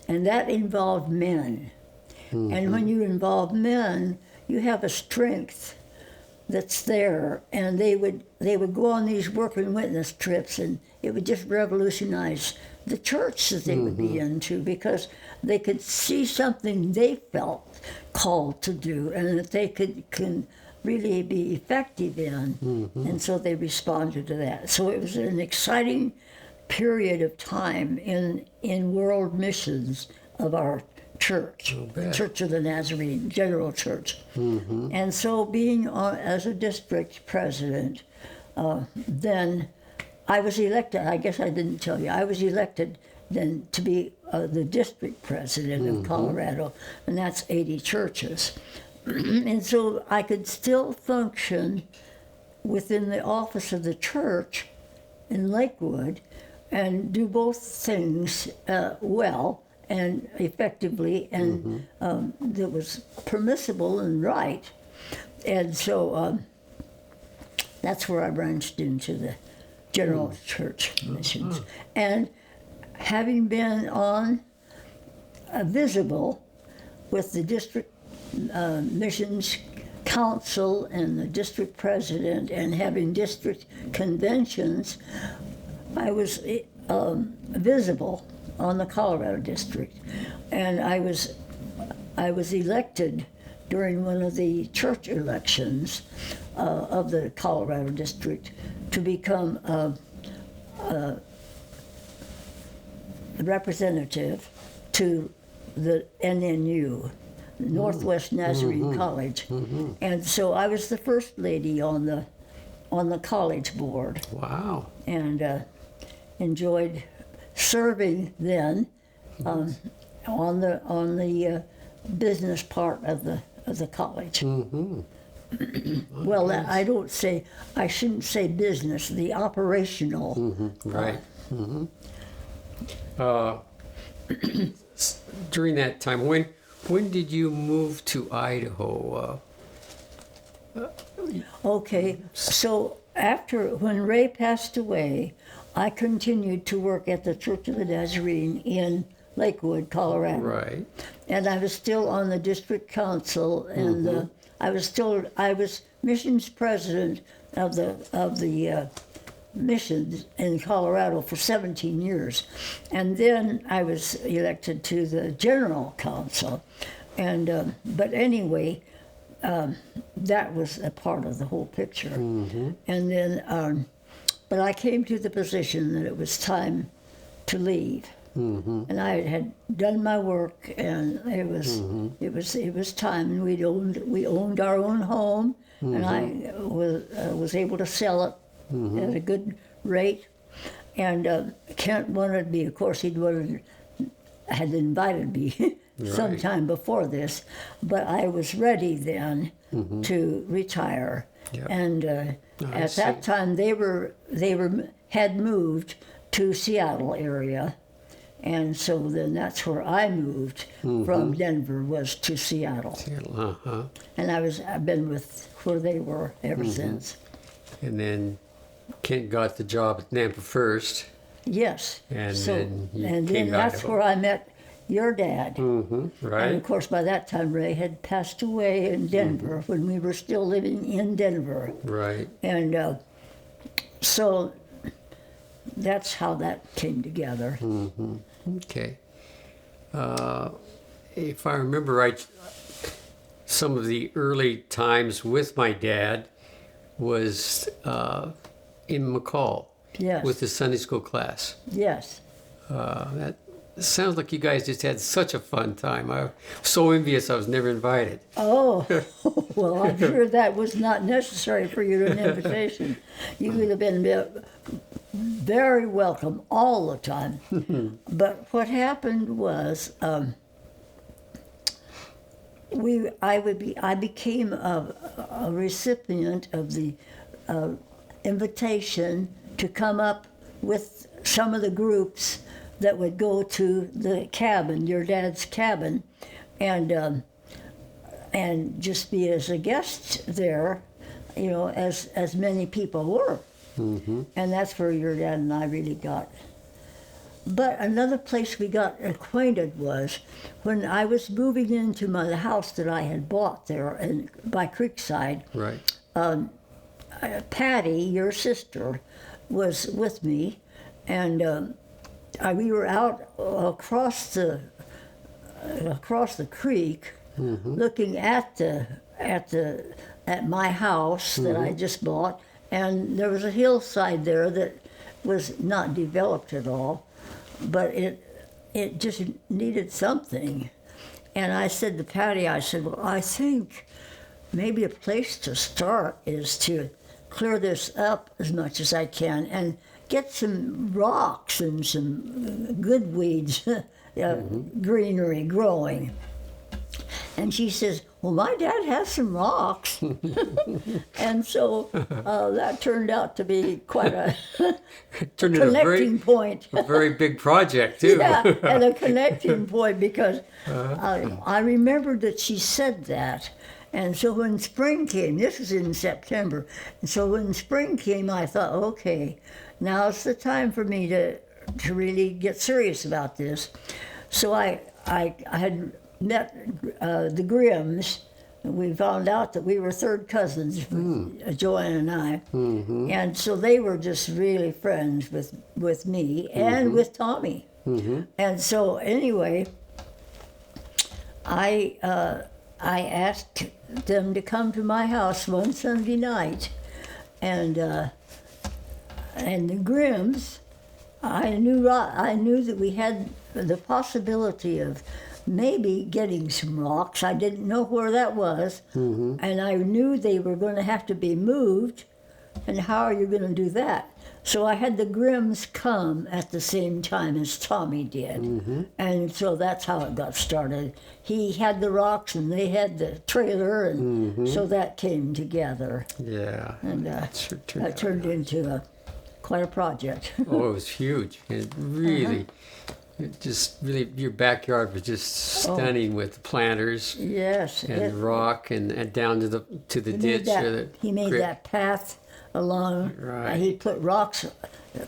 S2: And that involved men. And when you involve men, you have a strength that's there, and they would go on these work and witness trips, and it would just revolutionize the church that they would be into, because they could see something they felt called to do, and that they can really be effective in, and so they responded to that. So it was an exciting period of time in world missions of our church, Church of the Nazarene, General Church. And so being as a district president, then I was elected, I guess I didn't tell you, I was elected then to be the district president of Colorado, and that's 80 churches. And so I could still function within the office of the church in Lakewood and do both things well and effectively, and that was permissible and right. And so that's where I branched into the General Church missions. And having been on visible with the district missions council and the district president and having district conventions, I was visible on the Colorado district. And I was elected during one of the church elections of the Colorado district to become a representative to the NNU, Northwest Nazarene College. And so I was the first lady on the college board.
S1: Wow.
S2: And enjoyed serving then on the business part of the college. Well, I shouldn't say business, the operational.
S1: Right. During that time, when did you move to Idaho?
S2: Okay, so when Ray passed away, I continued to work at the Church of the Nazarene in Lakewood, Colorado.
S1: Right.
S2: And I was still on the district council, and I was missions president of the missions in Colorado for 17 years. And then I was elected to the general council. And but anyway, that was a part of the whole picture. And then, but I came to the position that it was time to leave. And I had done my work, and it was time. And we owned our own home, and I was able to sell it at a good rate. And Kent wanted me, of course, had invited me sometime before this, but I was ready then to retire.
S1: Yep.
S2: And at that time, they had moved to Seattle area. And so then that's where I moved from Denver, was to Seattle. And I've been with where they were ever since.
S1: And then Kent got the job at Nampa first.
S2: Yes.
S1: And then
S2: that's where I met your dad.
S1: Right.
S2: And of course, by that time, Ray had passed away in Denver when we were still living in Denver.
S1: Right.
S2: And so that's how that came together.
S1: Okay. If I remember right, some of the early times with my dad was in McCall.
S2: Yes.
S1: With the Sunday school class.
S2: Yes.
S1: That sounds like you guys just had such a fun time. I'm so envious I was never invited.
S2: Oh, well, I'm sure that was not necessary for you to an invitation. You would have been very welcome all the time. But what happened was I became a recipient of the invitation to come up with some of the groups that would go to the cabin, your dad's cabin, and just be as a guest there, as many people were. And that's where your dad and I really got. But another place we got acquainted was when I was moving into the house that I had bought there by Creekside.
S1: Right.
S2: Patty, your sister, was with me, and we were out across the creek, looking at my house that I just bought, and there was a hillside there that was not developed at all, but it just needed something. And I said to Patty, well, I think maybe a place to start is to clear this up as much as I can and get some rocks and some good weeds, greenery growing. And she says, well, my dad has some rocks. And so that turned out to be quite a connecting point.
S1: A very big project, too.
S2: Yeah, and a connecting point because I remembered that she said that. And so when spring came, this was in September, and so when spring came, I thought, okay, now's the time for me to really get serious about this. So I had met the Grimms. We found out that we were third cousins, Joanne and I, and so they were just really friends with me and with Tommy. And so anyway, I asked them to come to my house one Sunday night, and the Grimms, I knew that we had the possibility of maybe getting some rocks. I didn't know where that was, and I knew they were going to have to be moved, and how are you going to do that? So I had the Grimms come at the same time as Tommy did, and so that's how it got started. He had the rocks, and they had the trailer, and so that came together.
S1: Yeah.
S2: And that turned into quite a project.
S1: Oh, it was huge. It really, your backyard was just stunning with the planters.
S2: Yes.
S1: And rock and down to the ditch.
S2: He made that path along.
S1: Right.
S2: He put rocks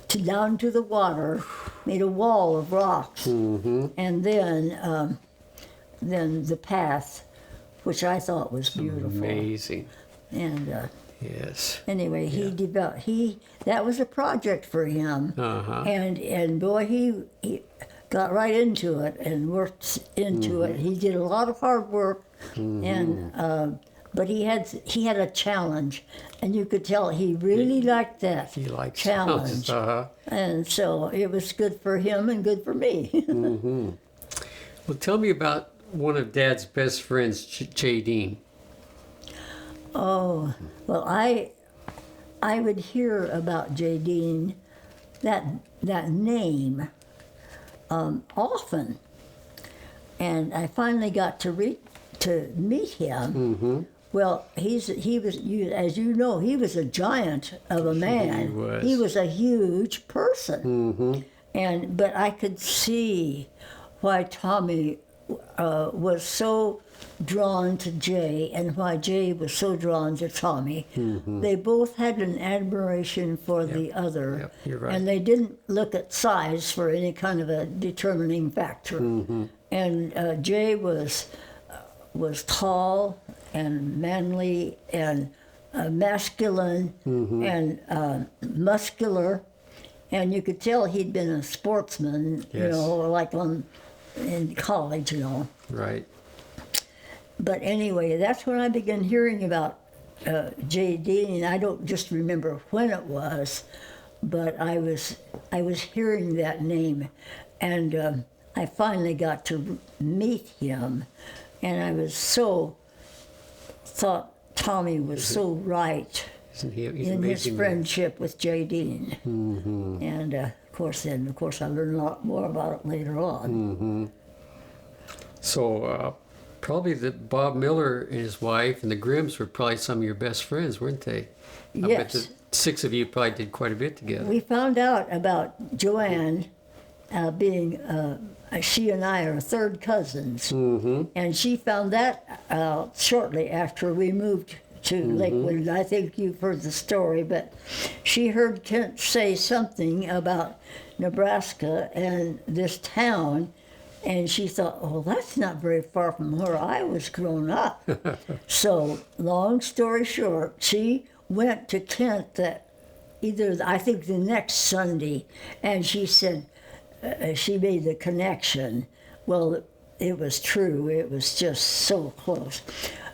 S2: down to the water, made a wall of rocks, and then the path, which I thought was beautiful.
S1: Amazing.
S2: And
S1: yes.
S2: Anyway, that was a project for him, and boy, he got right into it and worked into it. He did a lot of hard work, and but he had a challenge, and you could tell he really liked that challenge. And so it was good for him and good for me.
S1: Well, tell me about one of Dad's best friends, Jadine.
S2: Oh, well, I would hear about Jadine, that name, often, and I finally got to meet him. Well, he was, as you know, he was a giant of a man. He was a huge person, but I could see why Tommy was so drawn to Jay and why Jay was so drawn to Tommy. They both had an admiration for the other,
S1: you're right.
S2: and they didn't look at size for any kind of a determining factor. And Jay was tall and manly and masculine and muscular, and you could tell he'd been a sportsman, like in college,
S1: Right.
S2: But anyway, that's when I began hearing about Jadine. I don't just remember when it was, but I was hearing that name, and I finally got to meet him, and I was thought Tommy was so right in his friendship with Jadine, and of course I learned a lot more about it later on.
S1: So probably Bob Miller and his wife and the Grimms were probably some of your best friends, weren't they?
S2: Yes.
S1: I bet the six of you probably did quite a bit together.
S2: We found out about Joanne being, she and I are third cousins, and she found that out shortly after we moved to Lakewood. I think you've heard the story, but she heard Kent say something about Nebraska and this town, and she thought, well, that's not very far from where I was growing up. So, long story short, she went to Kent I think the next Sunday, and she said, she made the connection. Well, it was true. It was just so close.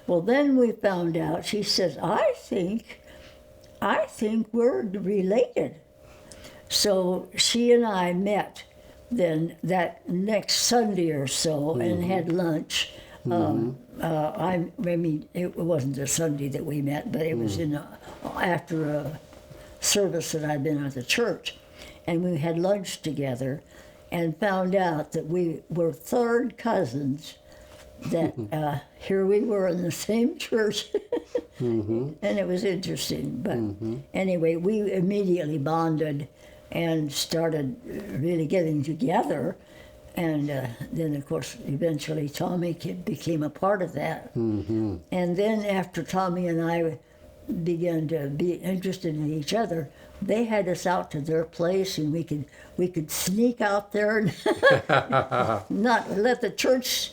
S2: Well, then we found out, she says, I think we're related. So she and I met then that next Sunday or so and had lunch. I mean, it wasn't a Sunday that we met, but it was after a service that I'd been at the church. And we had lunch together and found out that we were third cousins, that here we were in the same church. And it was interesting. But anyway, we immediately bonded and started really getting together. And then, of course, eventually Tommy became a part of that. And then after Tommy and I began to be interested in each other, they had us out to their place, and we could sneak out there and not let the church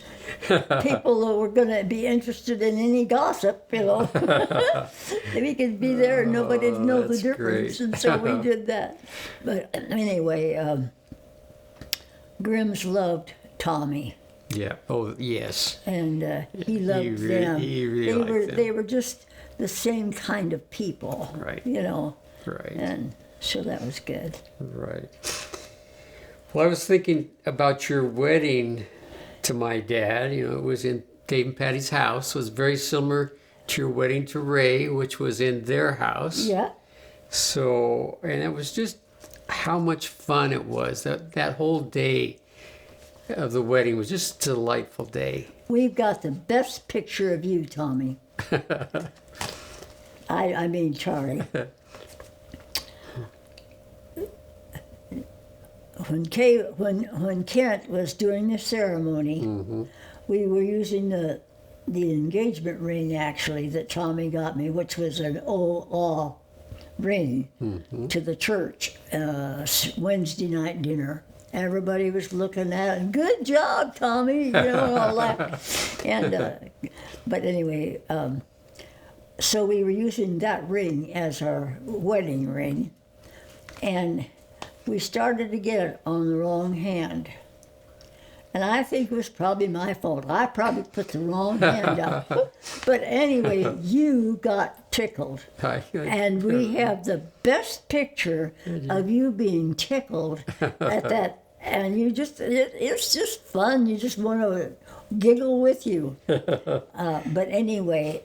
S2: people who were going to be interested in any gossip, we could be there and nobody'd know the difference. And so we did that. But anyway, Grimm's loved Tommy.
S1: Yeah. Oh, yes.
S2: And he loved them.
S1: He really liked them.
S2: They were just the same kind of people.
S1: Right. Right.
S2: And so that was good.
S1: Right. Well, I was thinking about your wedding to my dad. It was in Dave and Patty's house. It was very similar to your wedding to Ray, which was in their house.
S2: Yeah.
S1: So, and it was just how much fun it was. That whole day of the wedding was just a delightful day.
S2: We've got the best picture of you, Tommy. I mean, Charlie. When Kent was doing the ceremony, we were using the engagement ring, actually, that Tommy got me, which was an old ring to the church Wednesday night dinner. Everybody was looking at it. Good job, Tommy. All that. And but anyway, so we were using that ring as our wedding ring, and we started to get it on the wrong hand. And I think it was probably my fault. I probably put the wrong hand out. But anyway, you got tickled. And we have the best picture of you being tickled at that. And it's just fun. You just want to giggle with you. But anyway,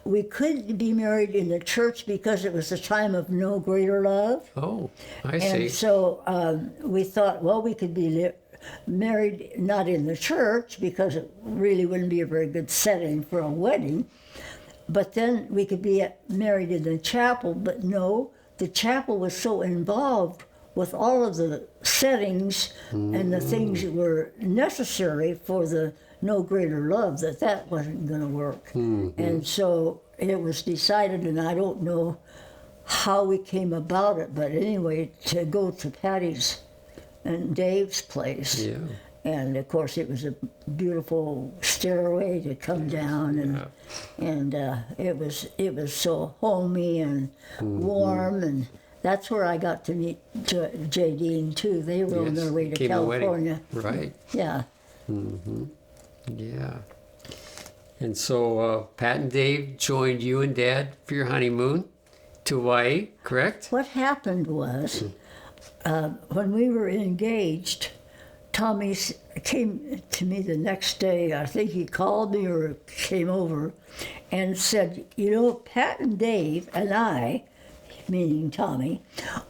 S2: we couldn't be married in the church because it was a time of no greater love.
S1: Oh, I see.
S2: And so we thought, well, we could be married not in the church because it really wouldn't be a very good setting for a wedding. But then we could be married in the chapel. But no, the chapel was so involved with all of the settings and the things that were necessary for the no greater love that wasn't going to work. And so it was decided, and I don't know how we came about it, but anyway, to go to Patty's and Dave's place. Yeah. And of course it was a beautiful stairway to come down, and it was so homey and warm, and that's where I got to meet J. Dean too. They were on their way to California.
S1: Right.
S2: Yeah.
S1: Yeah. And so Pat and Dave joined you and Dad for your honeymoon to Hawaii, correct?
S2: What happened was, when we were engaged, Tommy came to me the next day. I think he called me or came over and said, Pat and Dave and I, meaning Tommy,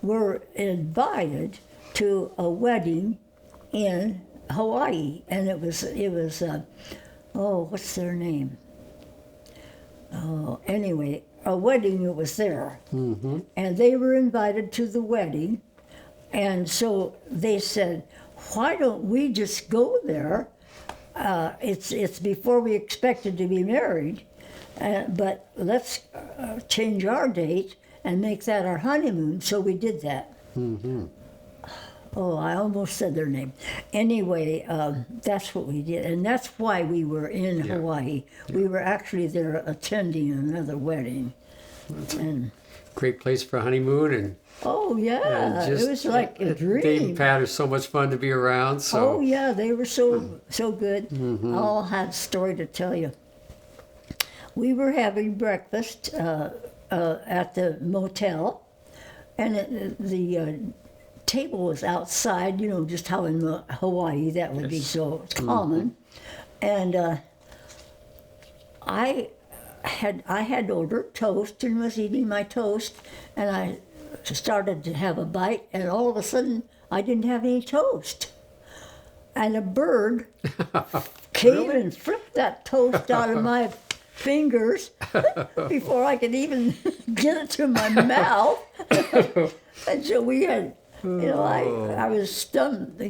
S2: were invited to a wedding in Hawaii, and it was what's their name? Oh, anyway, a wedding that was there, and they were invited to the wedding, and so they said, why don't we just go there? It's before we expected to be married, but let's change our date and make that our honeymoon. So we did that. Oh, I almost said their name. Anyway, that's what we did, and that's why we were in Hawaii. Yeah. We were actually there attending another wedding. And
S1: great place for a honeymoon, and
S2: oh yeah, it was like a dream.
S1: Dave and Pat are so much fun to be around. So
S2: oh yeah, they were so good. I'll have a story to tell you. We were having breakfast at the motel, and the table was outside, just how in Hawaii that would be so common. And I had ordered toast and was eating my toast, and I started to have a bite, and all of a sudden I didn't have any toast. And a bird came and flipped that toast out of my fingers before I could even get it to my mouth. And so we had I was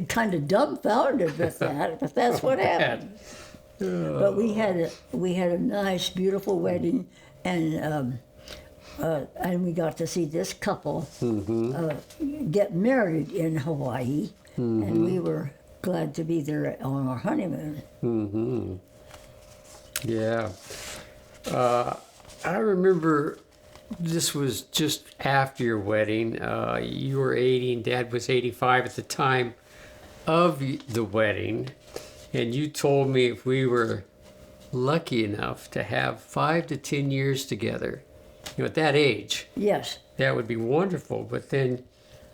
S2: kind of dumbfounded with that, but that's what happened. But we had a nice, beautiful wedding, and we got to see this couple get married in Hawaii, and we were glad to be there on our honeymoon.
S1: Mm-hmm. Yeah. I remember this was just after your wedding. You were 80 and Dad was 85 at the time of the wedding. And you told me if we were lucky enough to have 5 to 10 years together, at that age,
S2: yes,
S1: that would be wonderful. But then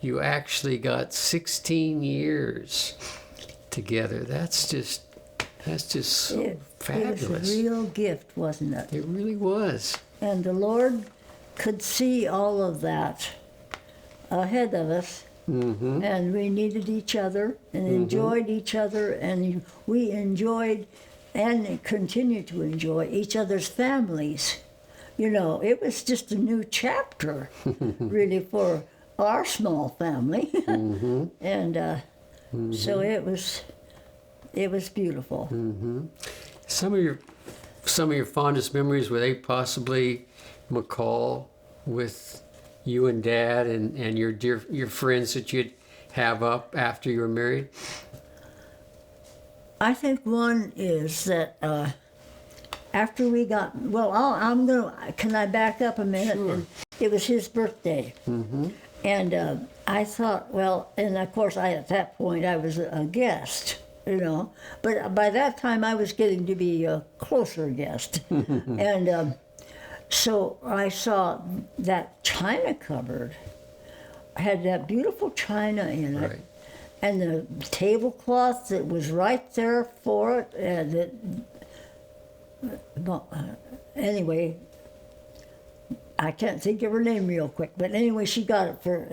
S1: you actually got 16 years together. That's just so fabulous.
S2: It was a real gift, wasn't it?
S1: It really was.
S2: And the Lord could see all of that ahead of us.
S1: Mm-hmm.
S2: And we needed each other and enjoyed each other, and we enjoyed and continue to enjoy each other's families. It was just a new chapter, really, for our small family. And so it was beautiful.
S1: Mm-hmm. Some of your fondest memories, were they possibly McCall with you and Dad and your friends that you'd have up after you were married?
S2: I think one is that after we got, can I back up a minute?
S1: Sure.
S2: And it was his birthday.
S1: Mm-hmm.
S2: And I thought, and of course at that point I was a guest, but by that time I was getting to be a closer guest. And so I saw that china cupboard had that beautiful china in it,
S1: Right.
S2: and the tablecloth that was right there for it. Anyway, I can't think of her name real quick, but anyway, she got it for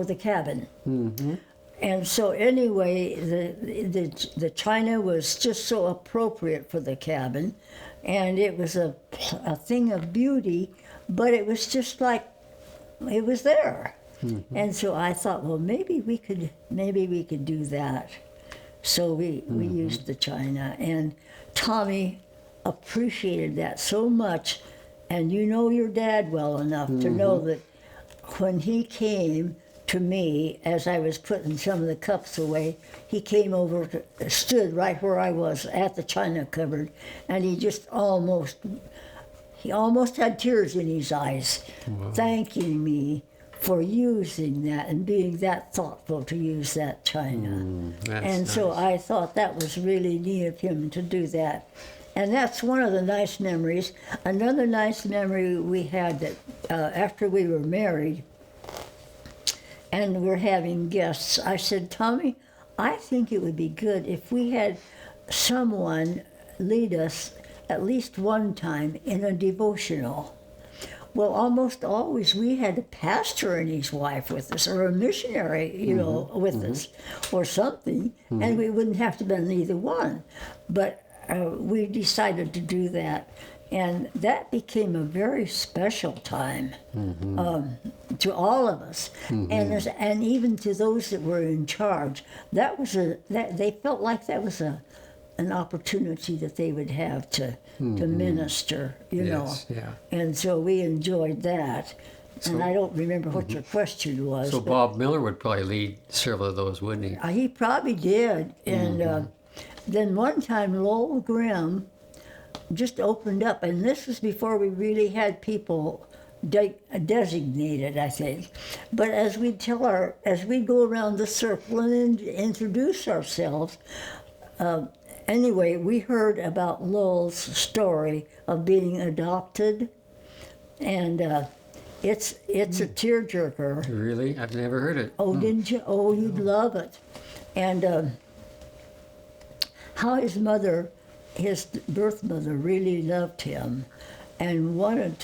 S2: the cabin.
S1: Mm-hmm.
S2: And so anyway, the china was just so appropriate for the cabin, and it was a thing of beauty, but it was just like it was there. Mm-hmm. And so I thought, maybe we could do that. So we used the china, and Tommy appreciated that so much, and your dad well enough to know that when he came to me, as I was putting some of the cups away, he came over, stood right where I was at the china cupboard, and he almost had tears in his eyes, thanking me for using that and being that thoughtful to use that china. And nice. So I thought that was really neat of him to do that. And that's one of the nice memories. Another nice memory we had that after we were married, and we're having guests, I said, Tommy, I think it would be good if we had someone lead us at least one time in a devotional. Well, almost always we had a pastor and his wife with us, or a missionary, with us, or something, and we wouldn't have to been either one. But we decided to do that. And that became a very special time to all of us, and even to those that were in charge. They felt like that was an opportunity that they would have to minister,
S1: Yes,
S2: know.
S1: Yeah.
S2: And so we enjoyed that. And I don't remember what your question was.
S1: So Bob Miller would probably lead several of those, wouldn't he?
S2: He probably did. And then one time Lowell Grimm just opened up, and this was before we really had people designated, I think. But as we go around the circle and introduce ourselves, anyway, we heard about Lowell's story of being adopted, and it's a tearjerker.
S1: Really? I've never heard it.
S2: Oh, didn't you? Oh, you'd love it. And how his birth mother really loved him and wanted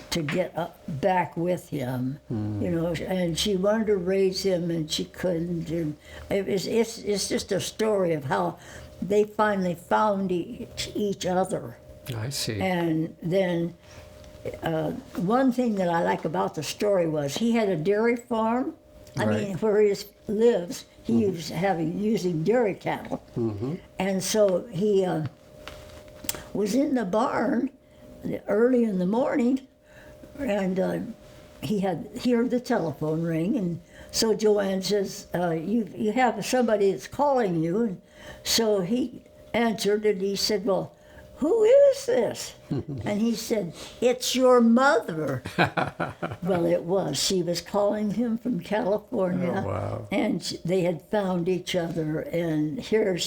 S2: to get back with him, and she wanted to raise him and she couldn't. And it's just a story of how they finally found each other.
S1: I see.
S2: And then one thing that I like about the story was he had a dairy farm. I mean,
S1: Right.
S2: where he lives, he was using dairy cattle. And so he was in the barn early in the morning, and he heard the telephone ring, and so Joanne says, you have somebody that's calling you. And so he answered, and he said, well, who is this? And he said, it's your mother. Well, it was. She was calling him from California.
S1: Oh, wow.
S2: And they had found each other. And here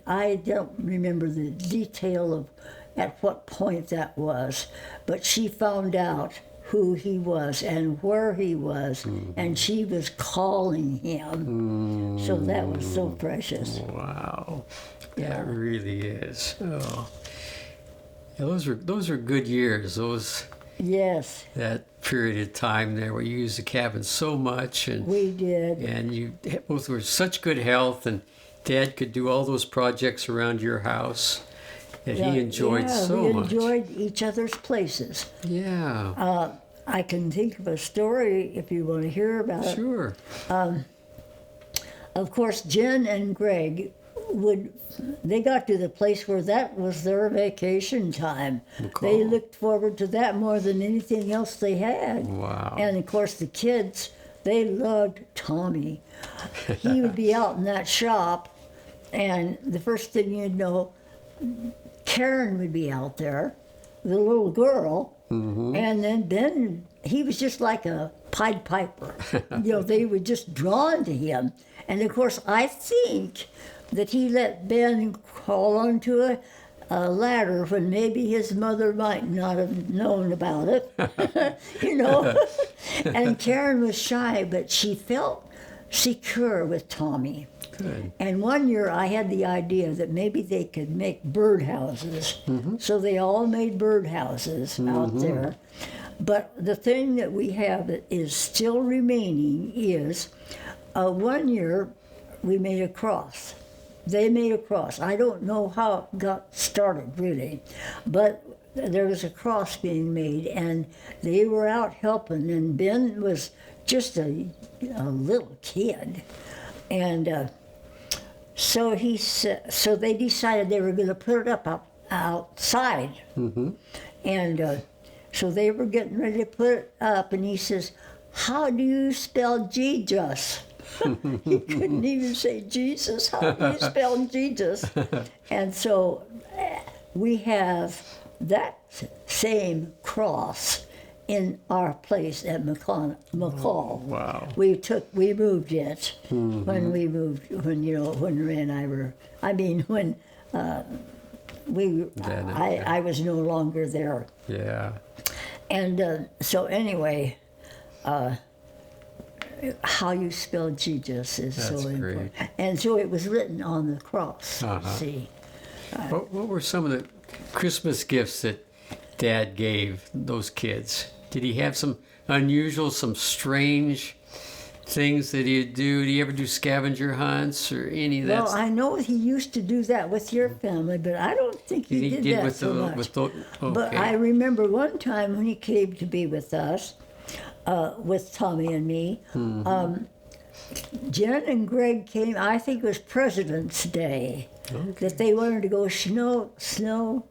S2: I don't remember the detail of at what point that was, but she found out who he was and where he was, and she was calling him. So that was so precious.
S1: Wow.
S2: Yeah.
S1: That really is. Oh. Yeah, those are good years.
S2: Yes,
S1: That period of time there where you used the cabin so much, and
S2: we did.
S1: you both were such good health, and Dad could do all those projects around your house that he enjoyed so much.
S2: We enjoyed each other's places.
S1: Yeah.
S2: I can think of a story if you want to hear about it.
S1: Sure.
S2: Of course, Jen and Greg they got to the place where that was their vacation time. They looked forward to that more than anything else they had.
S1: Wow.
S2: And of course, the kids, they loved Tommy. He would be out in that shop, and the first thing you'd know, Karen would be out there, the little girl, and then he was just like a Pied Piper. They were just drawn to him. And of course, I think that he let Ben crawl onto a ladder when maybe his mother might not have known about it, And Karen was shy, but she felt secure with Tommy.
S1: Good.
S2: And one year I had the idea that maybe they could make birdhouses. So they all made birdhouses out there. But the thing that we have that is still remaining is one year we made a cross. They made a cross. I don't know how it got started, really. But there was a cross being made, and they were out helping, and Ben was just a little kid. And so they decided they were going to put it up outside. And so they were getting ready to put it up, and he says, how do you spell Jesus? He couldn't even say Jesus. How do you spell Jesus? And so we have that same cross in our place at McCall.
S1: Wow.
S2: We moved it when Ray and I were. I mean, when I was no longer there.
S1: Yeah.
S2: And so anyway, how you spell Jesus is
S1: That's
S2: so
S1: great.
S2: important. And so it was written on the cross,
S1: Uh-huh.
S2: see.
S1: What were some of the Christmas gifts that Dad gave those kids? Did he have some unusual, some strange things that he'd do? Did he ever do scavenger hunts or any of that?
S2: Well, I know he used to do that with your family, but I don't think he did that
S1: with
S2: so much.
S1: okay.
S2: But I remember one time when he came to be with us, with Tommy and me, Jen and Greg came, I think it was President's Day, that they wanted to go snow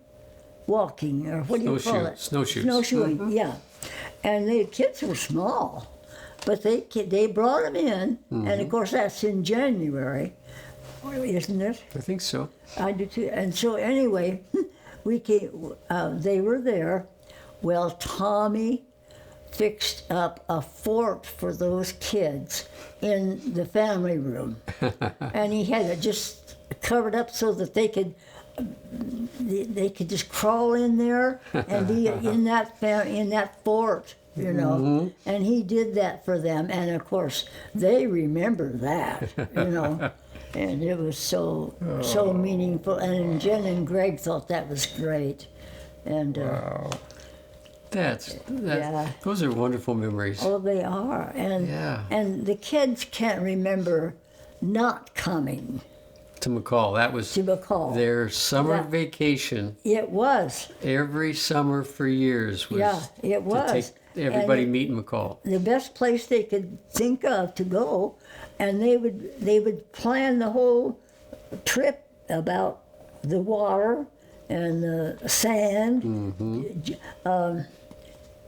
S2: walking, or what do you call it?
S1: Snowshoes.
S2: Snowshoeing, yeah. And the kids were small, but they brought them in, and of course that's in January, isn't it?
S1: I think so.
S2: I do too. And so anyway, we came. They were there. Well, Tommy fixed up a fort for those kids in the family room, and he had it just covered up so that they could just crawl in there and be in that fort, And he did that for them, and of course they remember that, And it was so meaningful. And Jen and Greg thought that was great, and
S1: Wow. That's
S2: Yeah.
S1: Those are wonderful memories.
S2: oh, they are, and
S1: Yeah.
S2: and the kids can't remember not coming
S1: To McCall. That was
S2: to McCall.
S1: their summer
S2: That-
S1: vacation.
S2: It was.
S1: Every summer for years was
S2: Yeah, it was.
S1: to take everybody
S2: And
S1: meet McCall.
S2: the best place they could think of to go, and they would plan the whole trip about the water and the sand.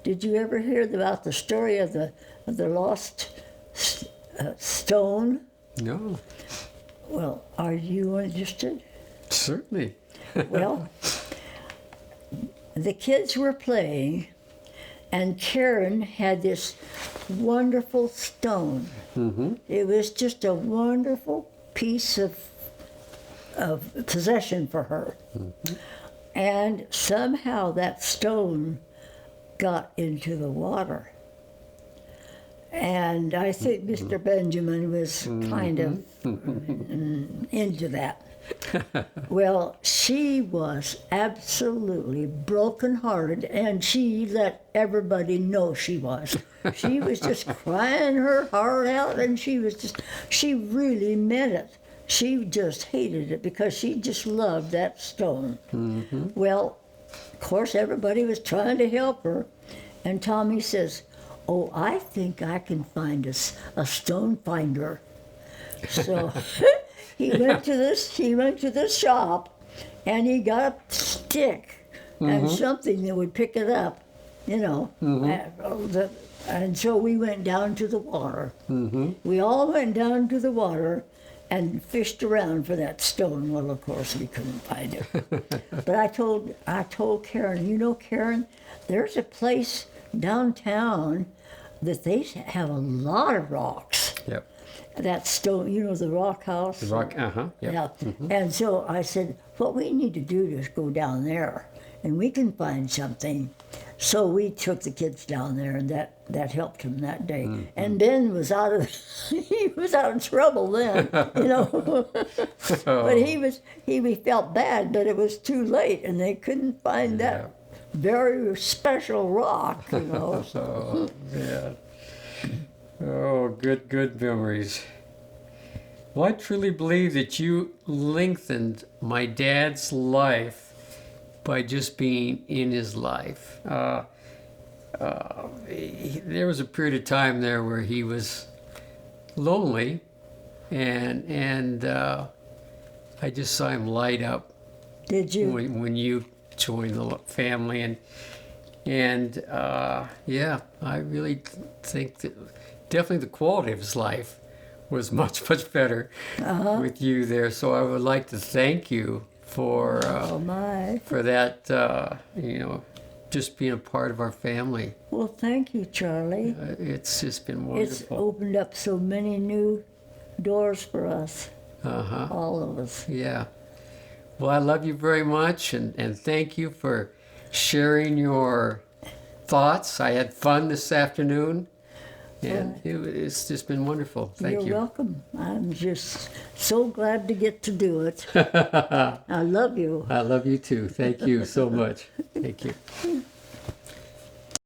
S2: Did you ever hear about the story of the lost stone?
S1: No,
S2: Well, are you interested?
S1: certainly.
S2: Well, the kids were playing, and Karen had this wonderful stone. It was just a wonderful piece of possession for her. And somehow that stone got into the water. And I think Mr. Benjamin was kind of into that. Well, she was absolutely brokenhearted, and she let everybody know she was. She was just crying her heart out, and she really meant it. She just hated it because she just loved that stone. Well, of course, everybody was trying to help her, and Tommy says, "Oh, I think I can find a stone finder." So he went to this shop, and he got a stick and something that would pick it up, you know. And so we went down to the water. We all went down to the water and fished around for that stone. Well, of course, we couldn't find it. But I told Karen, you know, Karen, there's a place downtown that they have a lot of rocks.
S1: Yep.
S2: That stone, you know, the rock house.
S1: The rock. Yep.
S2: Yeah. And so I said, what we need to do is go down there, and we can find something. So we took the kids down there, and that helped him that day. And Ben was he was out of trouble then, you know. But he felt bad, but it was too late, and they couldn't find that very special rock, you know.
S1: Oh, yeah. Oh, good memories. Well, I truly believe that you lengthened my dad's life by just being in his life. There was a period of time there where he was lonely, and I just saw him light up.
S2: Did you?
S1: When you joined the family, and yeah, I really think that definitely the quality of his life was much better with you there. So I would like to thank you for that, you know, just being a part of our family.
S2: Well, thank you, Charlie.
S1: It's just been
S2: It's
S1: wonderful.
S2: opened up so many new doors for us,
S1: Uh-huh.
S2: all of us.
S1: Yeah. Well, I love you very much, and thank you for sharing your thoughts. I had fun this afternoon, and it's just been wonderful. Thank you.
S2: You're welcome. I'm just so glad to get to do it. I love you.
S1: I love you too. Thank you so much. Thank you.